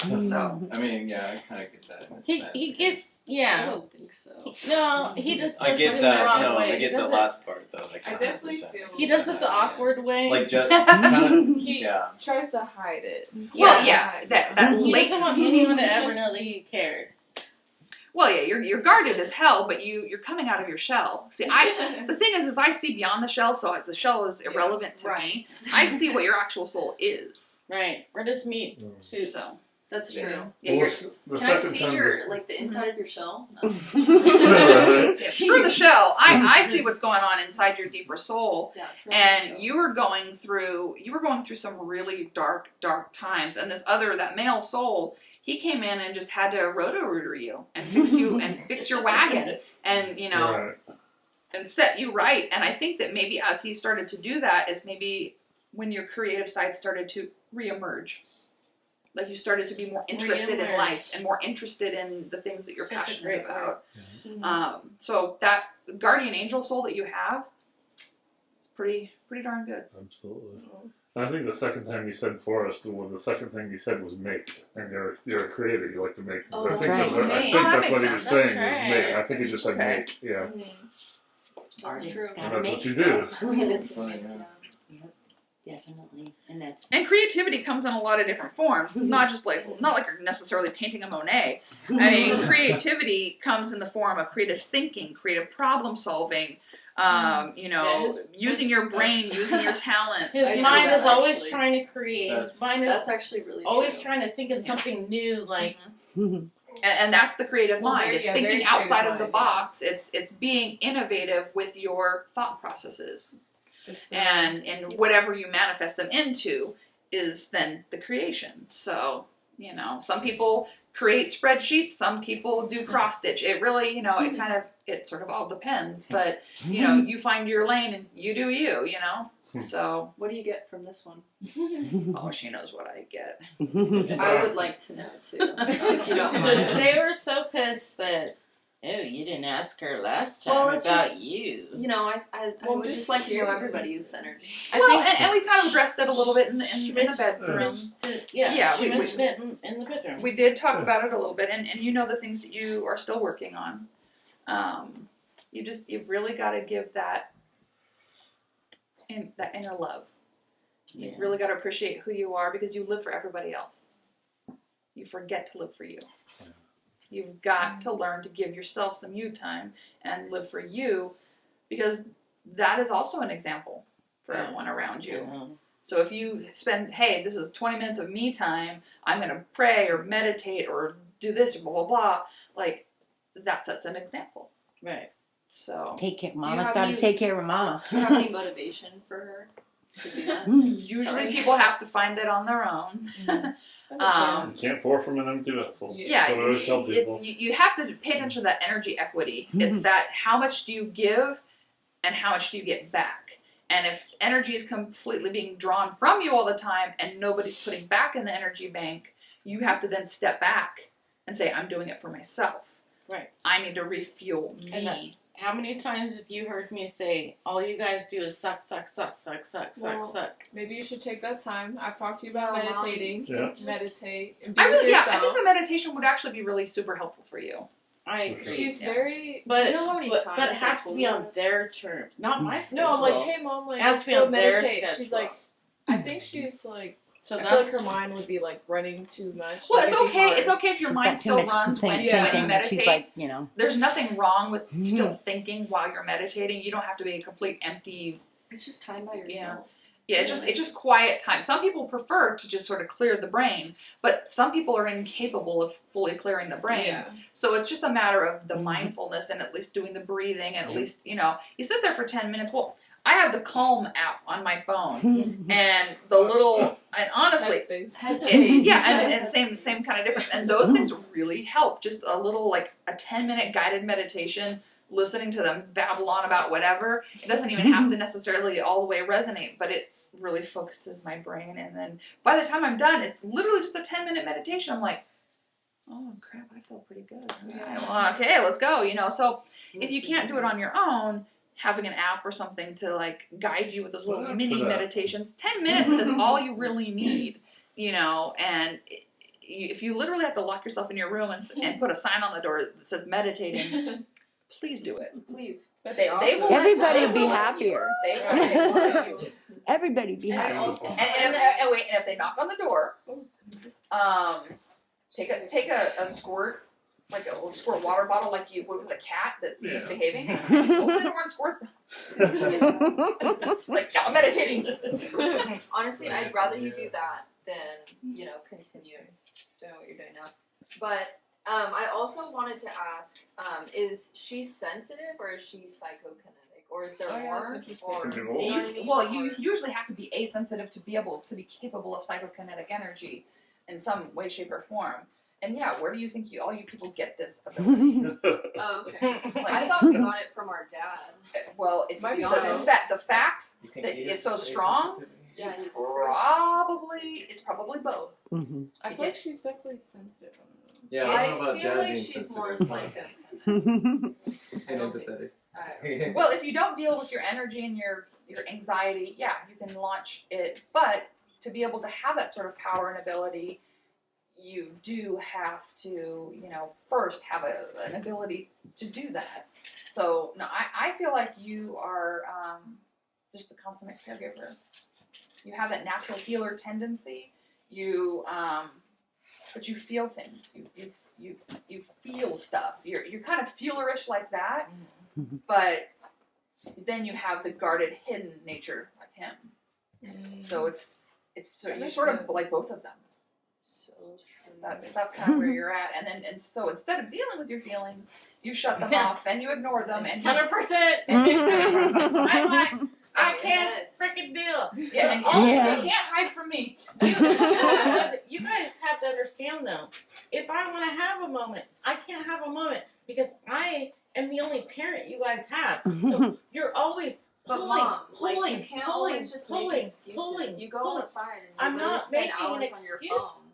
So, I mean, yeah, I kind of get that. In a sense, He I gets, guess. I yeah. don't think so. No, he just does I it get in that. the wrong No, way. I get He the does last part though. Like I definitely 100%. feel He does it the awkward way. Like just kind of. He Yeah. tries to hide it. well, yeah, that He late. doesn't want anyone to ever know that he cares. Well, yeah, you're guarded as hell, but you're coming out of your shell. See, the thing is I see beyond the shell, so the shell is irrelevant to me. I see what your actual soul is. Right. We're just meat suits. So That's true. yeah, you're, The Can I second see time your like the inside of your shell? No. yeah, screw the shell. I see what's going on inside your deeper soul. Yeah, it's not And your shell. you were going through some really dark times. And that male soul, he came in and just had to roto-rooter you and fix you and fix your wagon and, you know, Right. and set you right. And I think that maybe as he started to do that is maybe when your creative side started to reemerge. Like you started to be more interested in life and more interested in the things that you're Such a passionate great about. Mhm. So that guardian angel soul that you have, it's pretty darn good. Absolutely. And I think the second time you said forest, the second thing you said was make, and you're a creator. You like to make things. Oh, I think right. that's what, I Make. think Oh, that that's what he makes was sense. saying That's was make. right. I think he just said Okay. make. Yeah, That's true. and that's what you do. We did say Funny, it, yeah. yeah. Definitely. And that's And creativity comes in a lot of different forms. It's not just like you're necessarily painting a Monet. I mean, creativity comes in the form of creative thinking, creative problem solving. You know, Yeah, using your brain, using your talents. His I see mind that, is always actually. trying to create. His mind is That's actually really always true. trying to think of something new. Like, And that's the creative Well, mind. very- It's yeah, thinking very outside creative of the mind, box. It's being innovative with your thought processes. And whatever you manifest them into is then the creation. So, you know, some people create spreadsheets, some people do cross stitch. It really, you know, it sort of all depends. But, you know, you find your lane and you do you know. So, What do you get from this one? oh, she knows what I get. I would like to know too. If you don't mind. they were so pissed that, oh, you didn't ask her last time Well, it's about just- you. You know, I would just just like to know curious. everybody's energy. I Well, think and we kind of addressed it a little bit in the bedroom. Yeah, we she mentioned it in the bedroom. We did talk about it a little bit, and you know the things that you are still working on. You've really got to give that inner love. Yeah. You've really got to appreciate who you are because you live for everybody else. You forget to live for you. You've got to learn to give yourself some you time and live for you because that is also an example for everyone around you. So if you spend, hey, this is 20 minutes of me time, I'm going to pray or meditate or do this or blah, blah, blah, like that sets an example. Right. So take care. you Mama's have got to any- take care of Mama. Do you have any motivation for her to do that? usually Sorry. people have to find it on their own. You can't pour from an empty vessel. Yeah, That's what I always tell people. you have to pay attention to that energy equity. It's that how much do you give and how much do you get back? And if energy is completely being drawn from you all the time and nobody's putting back in the energy bank, you have to then step back and say, I'm doing it for myself. Right. I need to refuel And me. How many times have you heard me say, all you guys do is suck, suck, suck, suck, suck, Well, suck, suck? Maybe you should take that time. I've talked to you about Yeah, Mom. meditating. Yeah. Meditate. And be I with think yourself. the meditation would actually be really super helpful for you. I agree. She's Yeah. very. but, Do you know how many but times it I has to told be her on that? their terms, not my schedule. No, I'm like, hey mom, like It has let's to be go on their meditate. schedule. She's like, I think she's like, So I feel like that's her mind would be like running too much. Well, Like, it's it'd be okay. hard. It's okay if your She's mind got too still much runs when Yeah. you thinking. meditate. She's like, you know. There's nothing wrong with still thinking while you're meditating. You don't have to be a complete empty. It's just time by yourself. Yeah, it's just quiet time. Some people prefer to just sort of clear the brain, but some people are incapable of fully clearing the brain. Yeah. So it's just a matter of the mindfulness and at least doing the breathing and at least, you know, you sit there for 10 minutes. Well, I have the Calm app on my phone, and the little, and honestly, and same kind of difference. And those things really help. Just a little, like a 10-minute guided meditation, listening to them babble on about whatever. It doesn't even have to necessarily all the way resonate, but it really focuses my brain. And then by the time I'm done, it's literally just a 10-minute meditation. I'm like, oh crap, I feel pretty good. Okay, let's go. So if you can't do it on your own, having an app or something to like guide you with those little mini meditations, 10 minutes is all you really need, and if you literally have to lock yourself in your room and put a sign on the door that says meditating, please do it. Please. They will Everybody would be happier. They will. Everybody be happy. And if they knock on the door, take a squirt, like a little squirt water bottle, like you would with a cat that's misbehaving. Just open the door and squirt. Like, I'm meditating. Honestly, I'd rather you do that than continue doing what you're doing now. But I also wanted to ask, is she sensitive or is she psychokinetic, or is there more? Well, you usually have to be asensitive to be able to be capable of psychokinetic energy in some way, shape, or form. And where do you think all you people get this ability? Oh, okay. I thought we got it from our dad. Well, if you be honest, the fact that it's so strong, it's probably both. Mm-hmm. I feel like she's definitely sensitive. Yeah, I feel like she's more psychic and empathetic. Well, if you don't deal with your energy and your anxiety, you can launch it. But to be able to have that sort of power and ability, you do have to, first have an ability to do that. So, no, I feel like you are just the consummate caregiver. You have that natural healer tendency. But you feel things. You feel stuff. You're kind of feelerish like that, but then you have the guarded, hidden nature like him. So it's you're sort of like both of them. So that's kind of where you're at. And so instead of dealing with your feelings, you shut them off and you ignore them. And 100%. I can't freaking deal. Yeah, and also you can't hide from me. You guys have to understand though, if I want to have a moment, I can't have a moment because I am the only parent you guys have. So you're always pulling. You can't always just make excuses. You go outside and you really spend hours on your phone.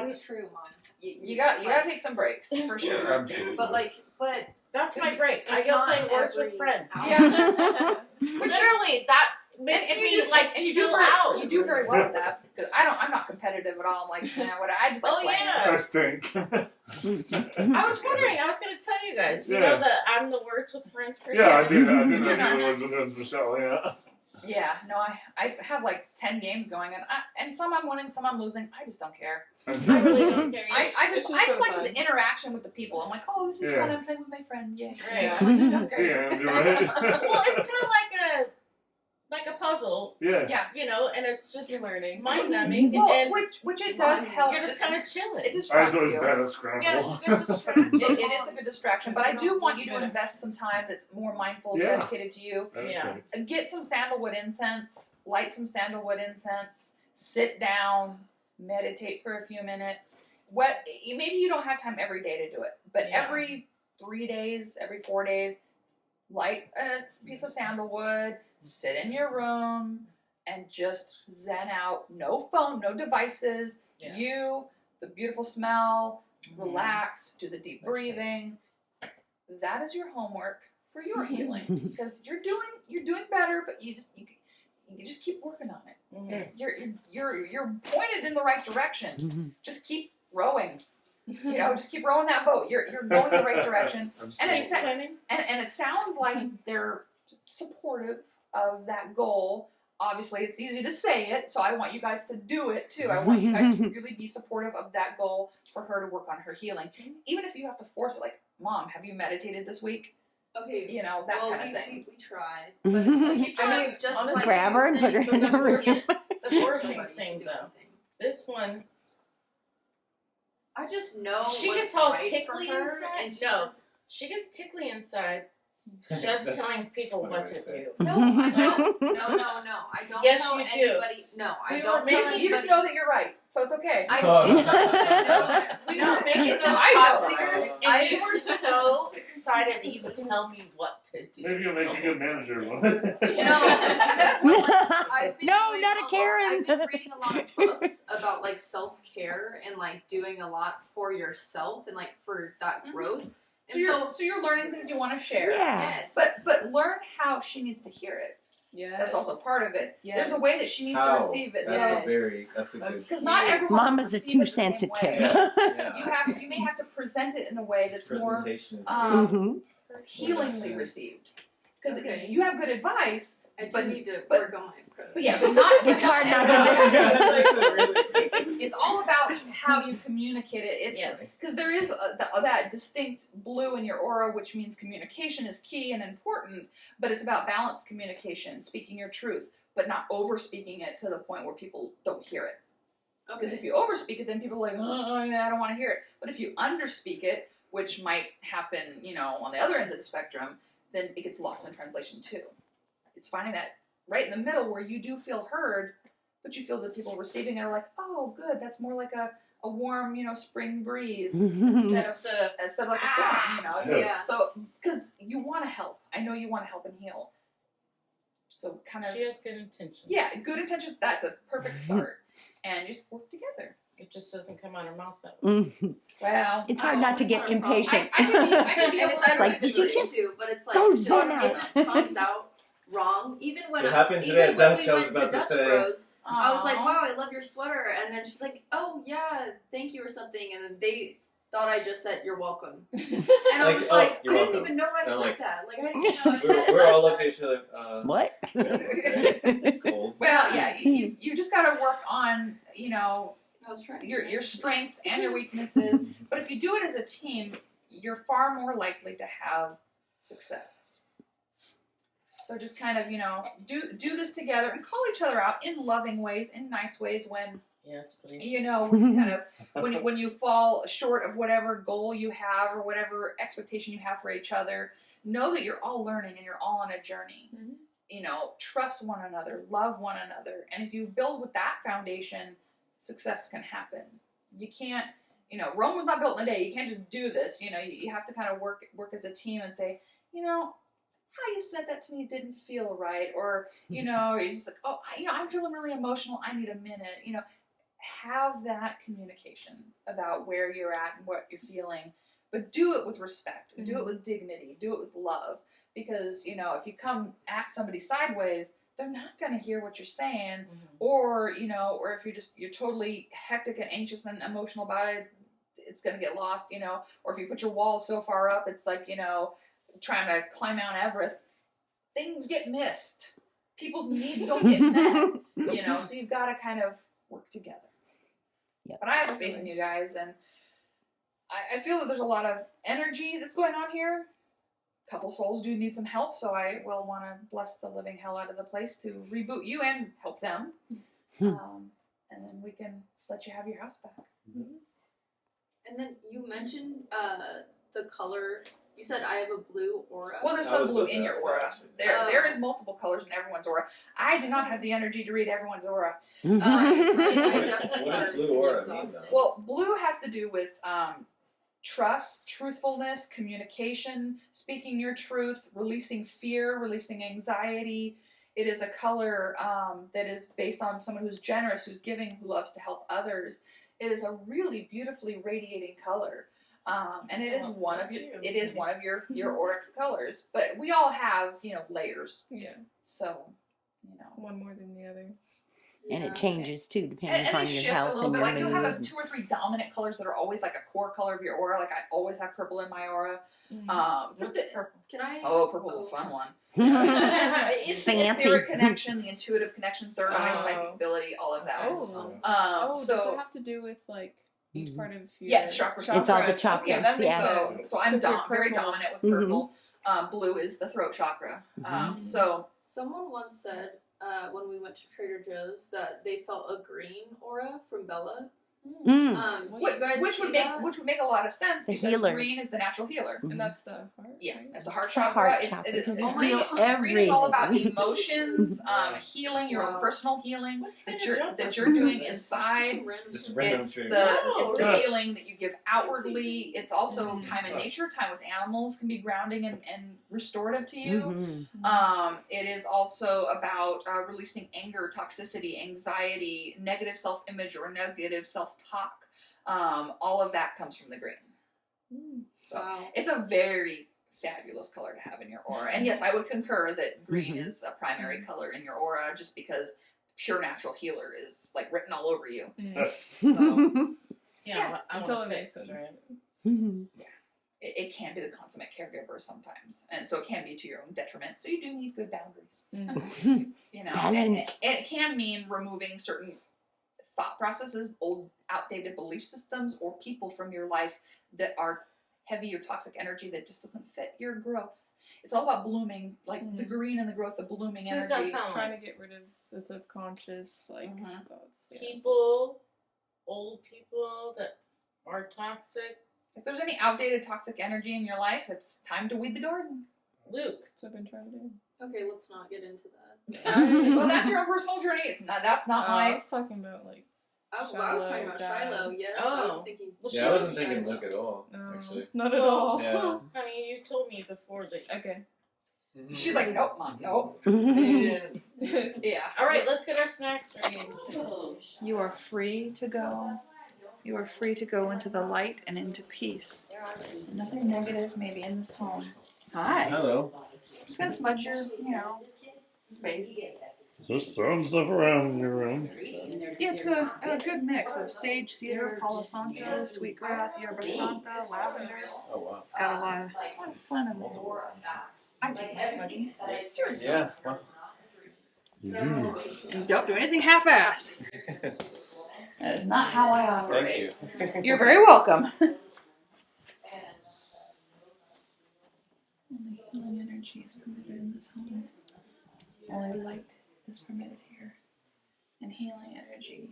It's true, Mom. You gotta take some breaks for sure. But that's my break. I go play Words with Friends. Yeah. But surely that makes me chill out. You do very well at that because I'm not competitive at all. I'm like, I just like playing. I think. I was wondering. I was going to tell you guys. You know that I'm the Words with Friends person. Yeah, I do know the Words with Friends, Michelle. Yeah. Yeah, no, I have like 10 games going, and some I'm winning, some I'm losing. I just don't care. I really don't care. I just like the interaction with the people. I'm like, oh, this is fun. I'm playing with my friend. Yeah, right. That's great. Yeah, you're right. Well, it's kind of like a puzzle. Yeah. And it's just you're learning, mind-numbing. Well, which it does help. You're just kind of chilling. It distracts you. Bad at scramble. Yeah, it's a good distraction. It is a good distraction, but I do want you to invest some time that's more mindful, dedicated to you. Yeah. Get some sandalwood incense, light some sandalwood incense, sit down, meditate for a few minutes. Maybe you don't have time every day to do it, but every 3 days, every 4 days, light a piece of sandalwood, sit in your room, and just zen out. No phone, no devices. Yeah. You, the beautiful smell, relax, do the deep breathing. That is your homework for your healing, because you're doing better, but you just keep working on it. You're pointed in the right direction. Just keep rowing. Just keep rowing that boat. You're going the right direction. And it sounds like they're supportive of that goal. Obviously, it's easy to say it, so I want you guys to do it too. I want you guys to really be supportive of that goal for her to work on her healing. Even if you have to force it, like, Mom, have you meditated this week? Okay, that kind of thing. We tried, but it's like just like grab her and put her in the room. The forcing thing, though. This one, I just know she gets all tickly inside. She gets tickly inside, Just That's- telling people that's what funny to way do. No, I don't. No. I don't Yes, tell you do. anybody. No, I We don't were tell making- You just anybody. know that you're right, so it's okay. I, Oh. it's not, We no, were making it's those just I know. posters, and I- you were so excited that you would tell me what to do. Maybe you'll make a good manager. No, I've been No, doing not a Karen. I've been reading a lot of books about like self-care and like doing a lot for yourself and like for that growth. So And so you're learning things you want to share. Yeah. yes, But learn how she needs to hear it. Yes. That's also part of it. Yes. There's a way that she needs How? to receive it. That's Yes. a very, that's a good. Because not everyone Mama's will are receive too it the same sensitive. way. Yeah. You may have to present it in a way that's more Presentation is um, good. healingly received. Because Okay. you have good advice, I do but need to but- work on my approach. but yeah, but not. It's hard not to It's all about how you communicate it. It's Yes. because there is that distinct blue in your aura, which means communication is key and important. But it's about balanced communication, speaking your truth, but not over speaking it to the point where people don't hear it. Because Okay. if you overspeak it, then people are like, oh, yeah, I don't want to hear it. But if you underspeak it, which might happen, on the other end of the spectrum, then it gets lost in translation too. It's finding that right in the middle where you do feel heard, but you feel that people receiving it are like, oh, good, that's more like a warm, spring breeze instead of like a storm, It's Yeah. So, because you want to help. I know you want to help and heal. So kind of, She has good intentions. yeah, good intentions, that's a perfect start. And just work together. It just doesn't come out of her mouth though. Well, It's hard not to get impatient. I can be a And little it's like, like, did you just too, but it's like go it's zen just, out? it just comes out wrong. Even when It happened even today at when Dutch, we I was went about to Dutch say. Bros, I was like, Aw. wow, I love your sweater, and then she's like, oh yeah, thank you or something, and then they thought I just said you're welcome, and I Like, was oh, like, you're I didn't welcome. even know I And I'm said like- that. Like I didn't even know I said it. We're all looked at each other. What? It's cold. Well, yeah, you just got to work on, I was trying. your strengths and your weaknesses. But if you do it as a team, you're far more likely to have success. So just kind of, do this together and call each other out in loving ways, in nice ways when, Yes, please. when kind of when you fall short of whatever goal you have or whatever expectation you have for each other. Know that you're all learning and you're all on a journey. Trust one another, love one another, and if you build with that foundation, success can happen. You can't, Rome was not built in a day. You can't just do this. You have to kind of work as a team and say, how you said that to me didn't feel right, or you're just like, oh, I'm feeling really emotional. I need a minute. Have that communication about where you're at and what you're feeling, but do it with respect, do it with dignity, do it with love, because if you come at somebody sideways, they're not going to hear what you're saying, or if you're totally hectic and anxious and emotional about it, it's going to get lost, or if you put your walls so far up, it's like, trying to climb Mount Everest, things get missed. People's needs don't get met, so you've got to kind of work together. Yep. But I have faith in you guys, and I feel that there's a lot of energy that's going on here. A couple souls do need some help, so I will want to bless the living hell out of the place to reboot you and help them. And then we can let you have your house back. And then you mentioned the color. You said I have a blue aura. Well, there's I some was blue with in that, your so aura. actually- There is multiple colors in everyone's aura. I do not have the energy to read everyone's aura. I What definitely does was blue getting aura mean, exhausted. though? Well, blue has to do with trust, truthfulness, communication, speaking your truth, releasing fear, releasing anxiety. It is a color that is based on someone who's generous, who's giving, who loves to help others. It is a really beautifully radiating color. And it is one of your auric colors, but we all have, layers. Yeah. So, One more than the other. And it changes too, depending and upon they your shift health a little and bit. your Like you'll have mood. 2 or 3 dominant colors that are always like a core color of your aura. Like I always have purple in my aura. What's purple? Can I? Purple's a fun one. It's the Fancy. etheric connection, the intuitive connection, third eye, Oh. psychic ability, all of that. Oh. Does it So have to do with like each part of your yes, chakras. It's all the chakras, Okay, that makes yeah. sense. So I'm 'Cause you're very purple. dominant with purple. Blue is the throat chakra. So Someone once said when we went to Trader Joe's that they felt a green aura from Bella, Do you guys Which see would that? make a lot of sense The because healer. green is the natural healer. And that's the heart. Yeah, right? it's a heart It's a chakra. heart It's, chakra, it- because it- it green, heals green is all about everything. emotions, healing, your own personal healing What kind that of you're joke that was you're this? doing inside. Just random It's tree. the healing that you give outwardly. It's also time in Oh. nature. Time with animals can be grounding and restorative to you. Mhm. It is also about releasing anger, toxicity, anxiety, negative self-image, or negative self-talk. All of that comes from the green. So Wow. it's a very fabulous color to have in your aura. And yes, I would concur that green Mhm. is a primary color in your aura just because pure natural healer is like written all over you. So Yeah, I Until want it to makes fix, sense. right? Mhm. it can be the consummate caregiver sometimes. And so it can be to your own detriment. So you do need good boundaries. You know, and Balance. it can mean removing certain thought processes, old outdated belief systems, or people from your life that are heavy or toxic energy that just doesn't fit your growth. It's all about blooming, like the green and the growth of blooming Who does energy. that sound Trying like? to get rid of the subconscious thoughts. Yeah. People, old people that are toxic. If there's any outdated toxic energy in your life, it's time to weed the garden. Luke. That's what I've been trying to do. Okay, let's not get into that. Well, that's your own personal journey. It's not. That's not I my. was talking about like. I was talking about Shiloh. Yes, I was Oh. thinking. Well, Yeah, I wasn't thinking Luke at all, actually. Not at Well, all. Yeah. Honey, you told me before that. Okay. She's like, nope, mom, nope. Yeah. All right, let's get our snacks ready. You are free to go. You are free to go into the light and into peace. Nothing negative may be in this home. Hi. Hello. Just gonna smudge your, space. Just throwing stuff around in your room. Yeah, it's a good mix of sage, cedar, palo santo, sweetgrass, yerba santa, lavender. Oh, wow. It's got a lot of fun in it. I take my smudging. Seriously. Yeah, well. And don't do anything half-assed. That is not how I operate. Thank you. You're very welcome. Only healing energy is permitted in this home. Only light is permitted here. And healing energy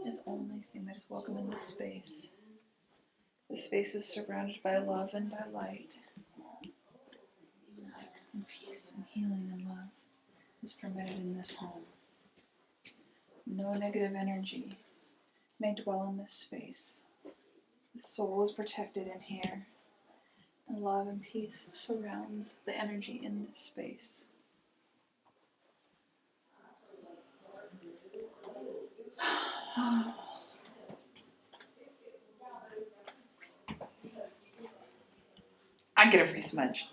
is the only thing that is welcome in this space. This space is surrounded by love and by light. Light and peace and healing and love is permitted in this home. No negative energy may dwell in this space. The soul is protected in here, and love and peace surrounds the energy in this space. I get a free smudge.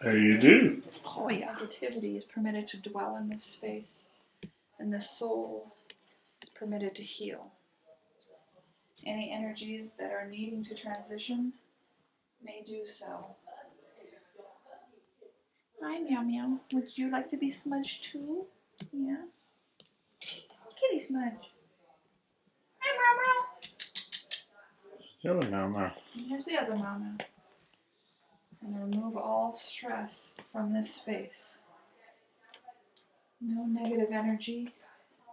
There you do. Oh yeah. Negativity is permitted to dwell in this space, and the soul is permitted to heal. Any energies that are needing to transition may do so. Hi, Meow Meow. Would you like to be smudged too? Yeah. Kitty smudge. Hi, Meow Meow. The other now. Here's the other Meow Meow. And remove all stress from this space. No negative energy,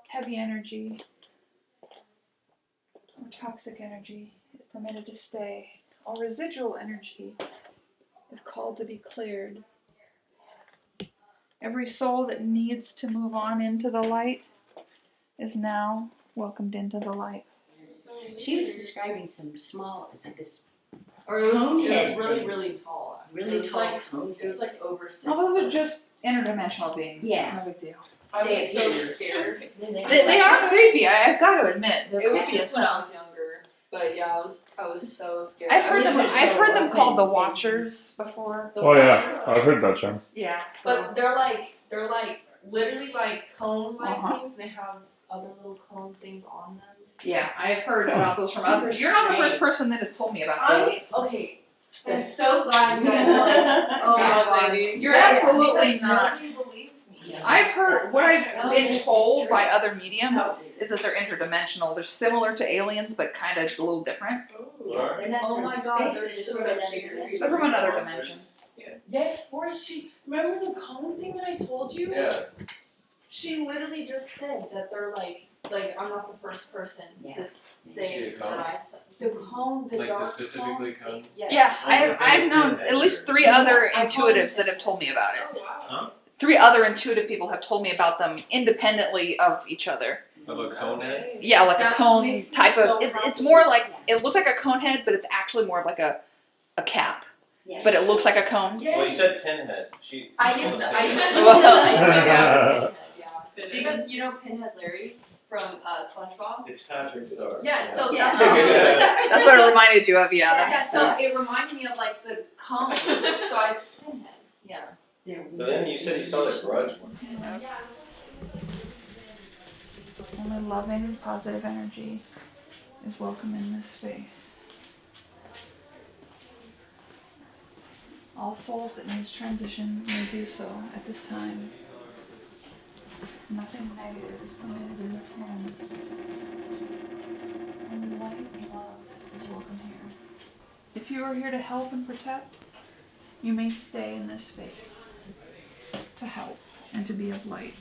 heavy energy, or toxic energy is permitted to stay. All residual energy is called to be cleared. Every soul that needs to move on into the light is now welcomed into the light. She was describing some small, it's like this. Or it was Conehead. really, really tall. Really It was tall like, conehead. it was like over 6 Oh, those are foot. just interdimensional beings. Yeah. It's no big deal. I was They so appear. scared. They are creepy, I've got to admit. They're It was creepy just as when I hell. was younger, but yeah, I was so scared. I've heard them. I was I've so heard them open. called the Watchers before. The Oh yeah, Watchers. I've heard that term. Yeah. But they're like literally like cone like Uh-huh. things. They have other little cone things on them. Yeah, I've heard about those from others. You're not the first person that has told me about those. Okay. I'm so glad you guys are like, oh my god. You're absolutely because not. Nobody believes me. I've heard what I've been told by other mediums is that they're interdimensional. They're similar to aliens, but kind of a little different. They're not Oh from my god, space, they're just so from another scary. dimension. They're from another dimension. Yes, Forrest, remember the cone thing that I told you? Yeah. She literally just said that they're like like I'm not the first person Yeah. to say The that cone? I saw the cone, the Like the dark specifically cone. cone? Yes. Yeah, I was I've thinking known pinhead at least or- 3 other I call intuitives it that have told me about it. Oh wow. Huh? 3 other intuitive people have told me about them independently of each other. Of a cone head? Yeah, like That a cone makes me type so of. It's happy. more like it looks like a cone head, but it's actually more of like a cap. Yeah. But it looks like a cone. Yes. Well, you said pinhead. I used to Well- Pinhead, yeah. Because you know Pinhead Larry from SpongeBob? It's Patrick Star. Yeah, so Yeah. that's what I was like. That's what it reminded you of, yeah. That Yeah, makes so sense. it reminded me of like the cone. So I said Pinhead. Yeah. But then you said you saw the Grudge one. Only loving, positive energy is welcome in this space. All souls that need transition may do so at this time. Nothing negative is permitted in this moment. Only light and love is welcome here. If you are here to help and protect, you may stay in this space to help and to be of light.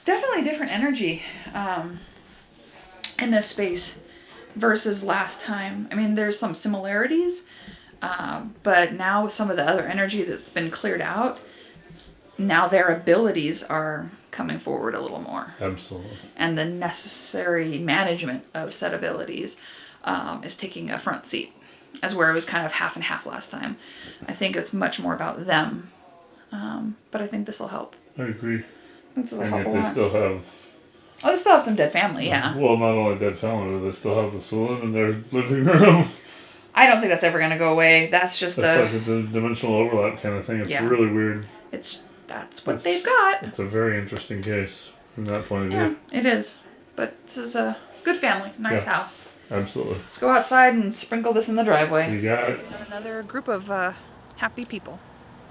Definitely different energy in this space versus last time. I mean, there's some similarities, but now with some of the other energy that's been cleared out, now their abilities are coming forward a little more. Absolutely. And the necessary management of said abilities is taking a front seat, as where it was kind of half and half last time. I think it's much more about them, but I think this will help. I agree. This will And help if a they lot. still have... Oh, they still have some dead family, yeah. Well, not only dead family, but they still have the saloon in their living room. I don't think that's ever going to go away. That's just That's like a dimensional overlap kind of thing. It's Yeah. really weird. That's what they've got. It's a very interesting case from that point of Yeah, view. it is. But this is a good family, nice Yeah. house. Absolutely. Let's go outside and sprinkle this in the driveway. You got it. Another group of happy people.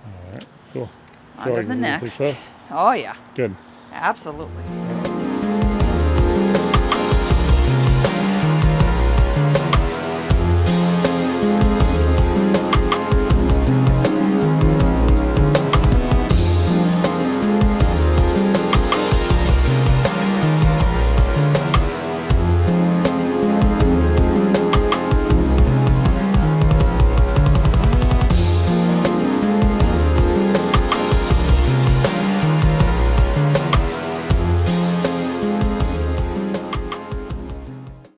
All right. Cool. On to the like next. success. Oh yeah, Good. absolutely.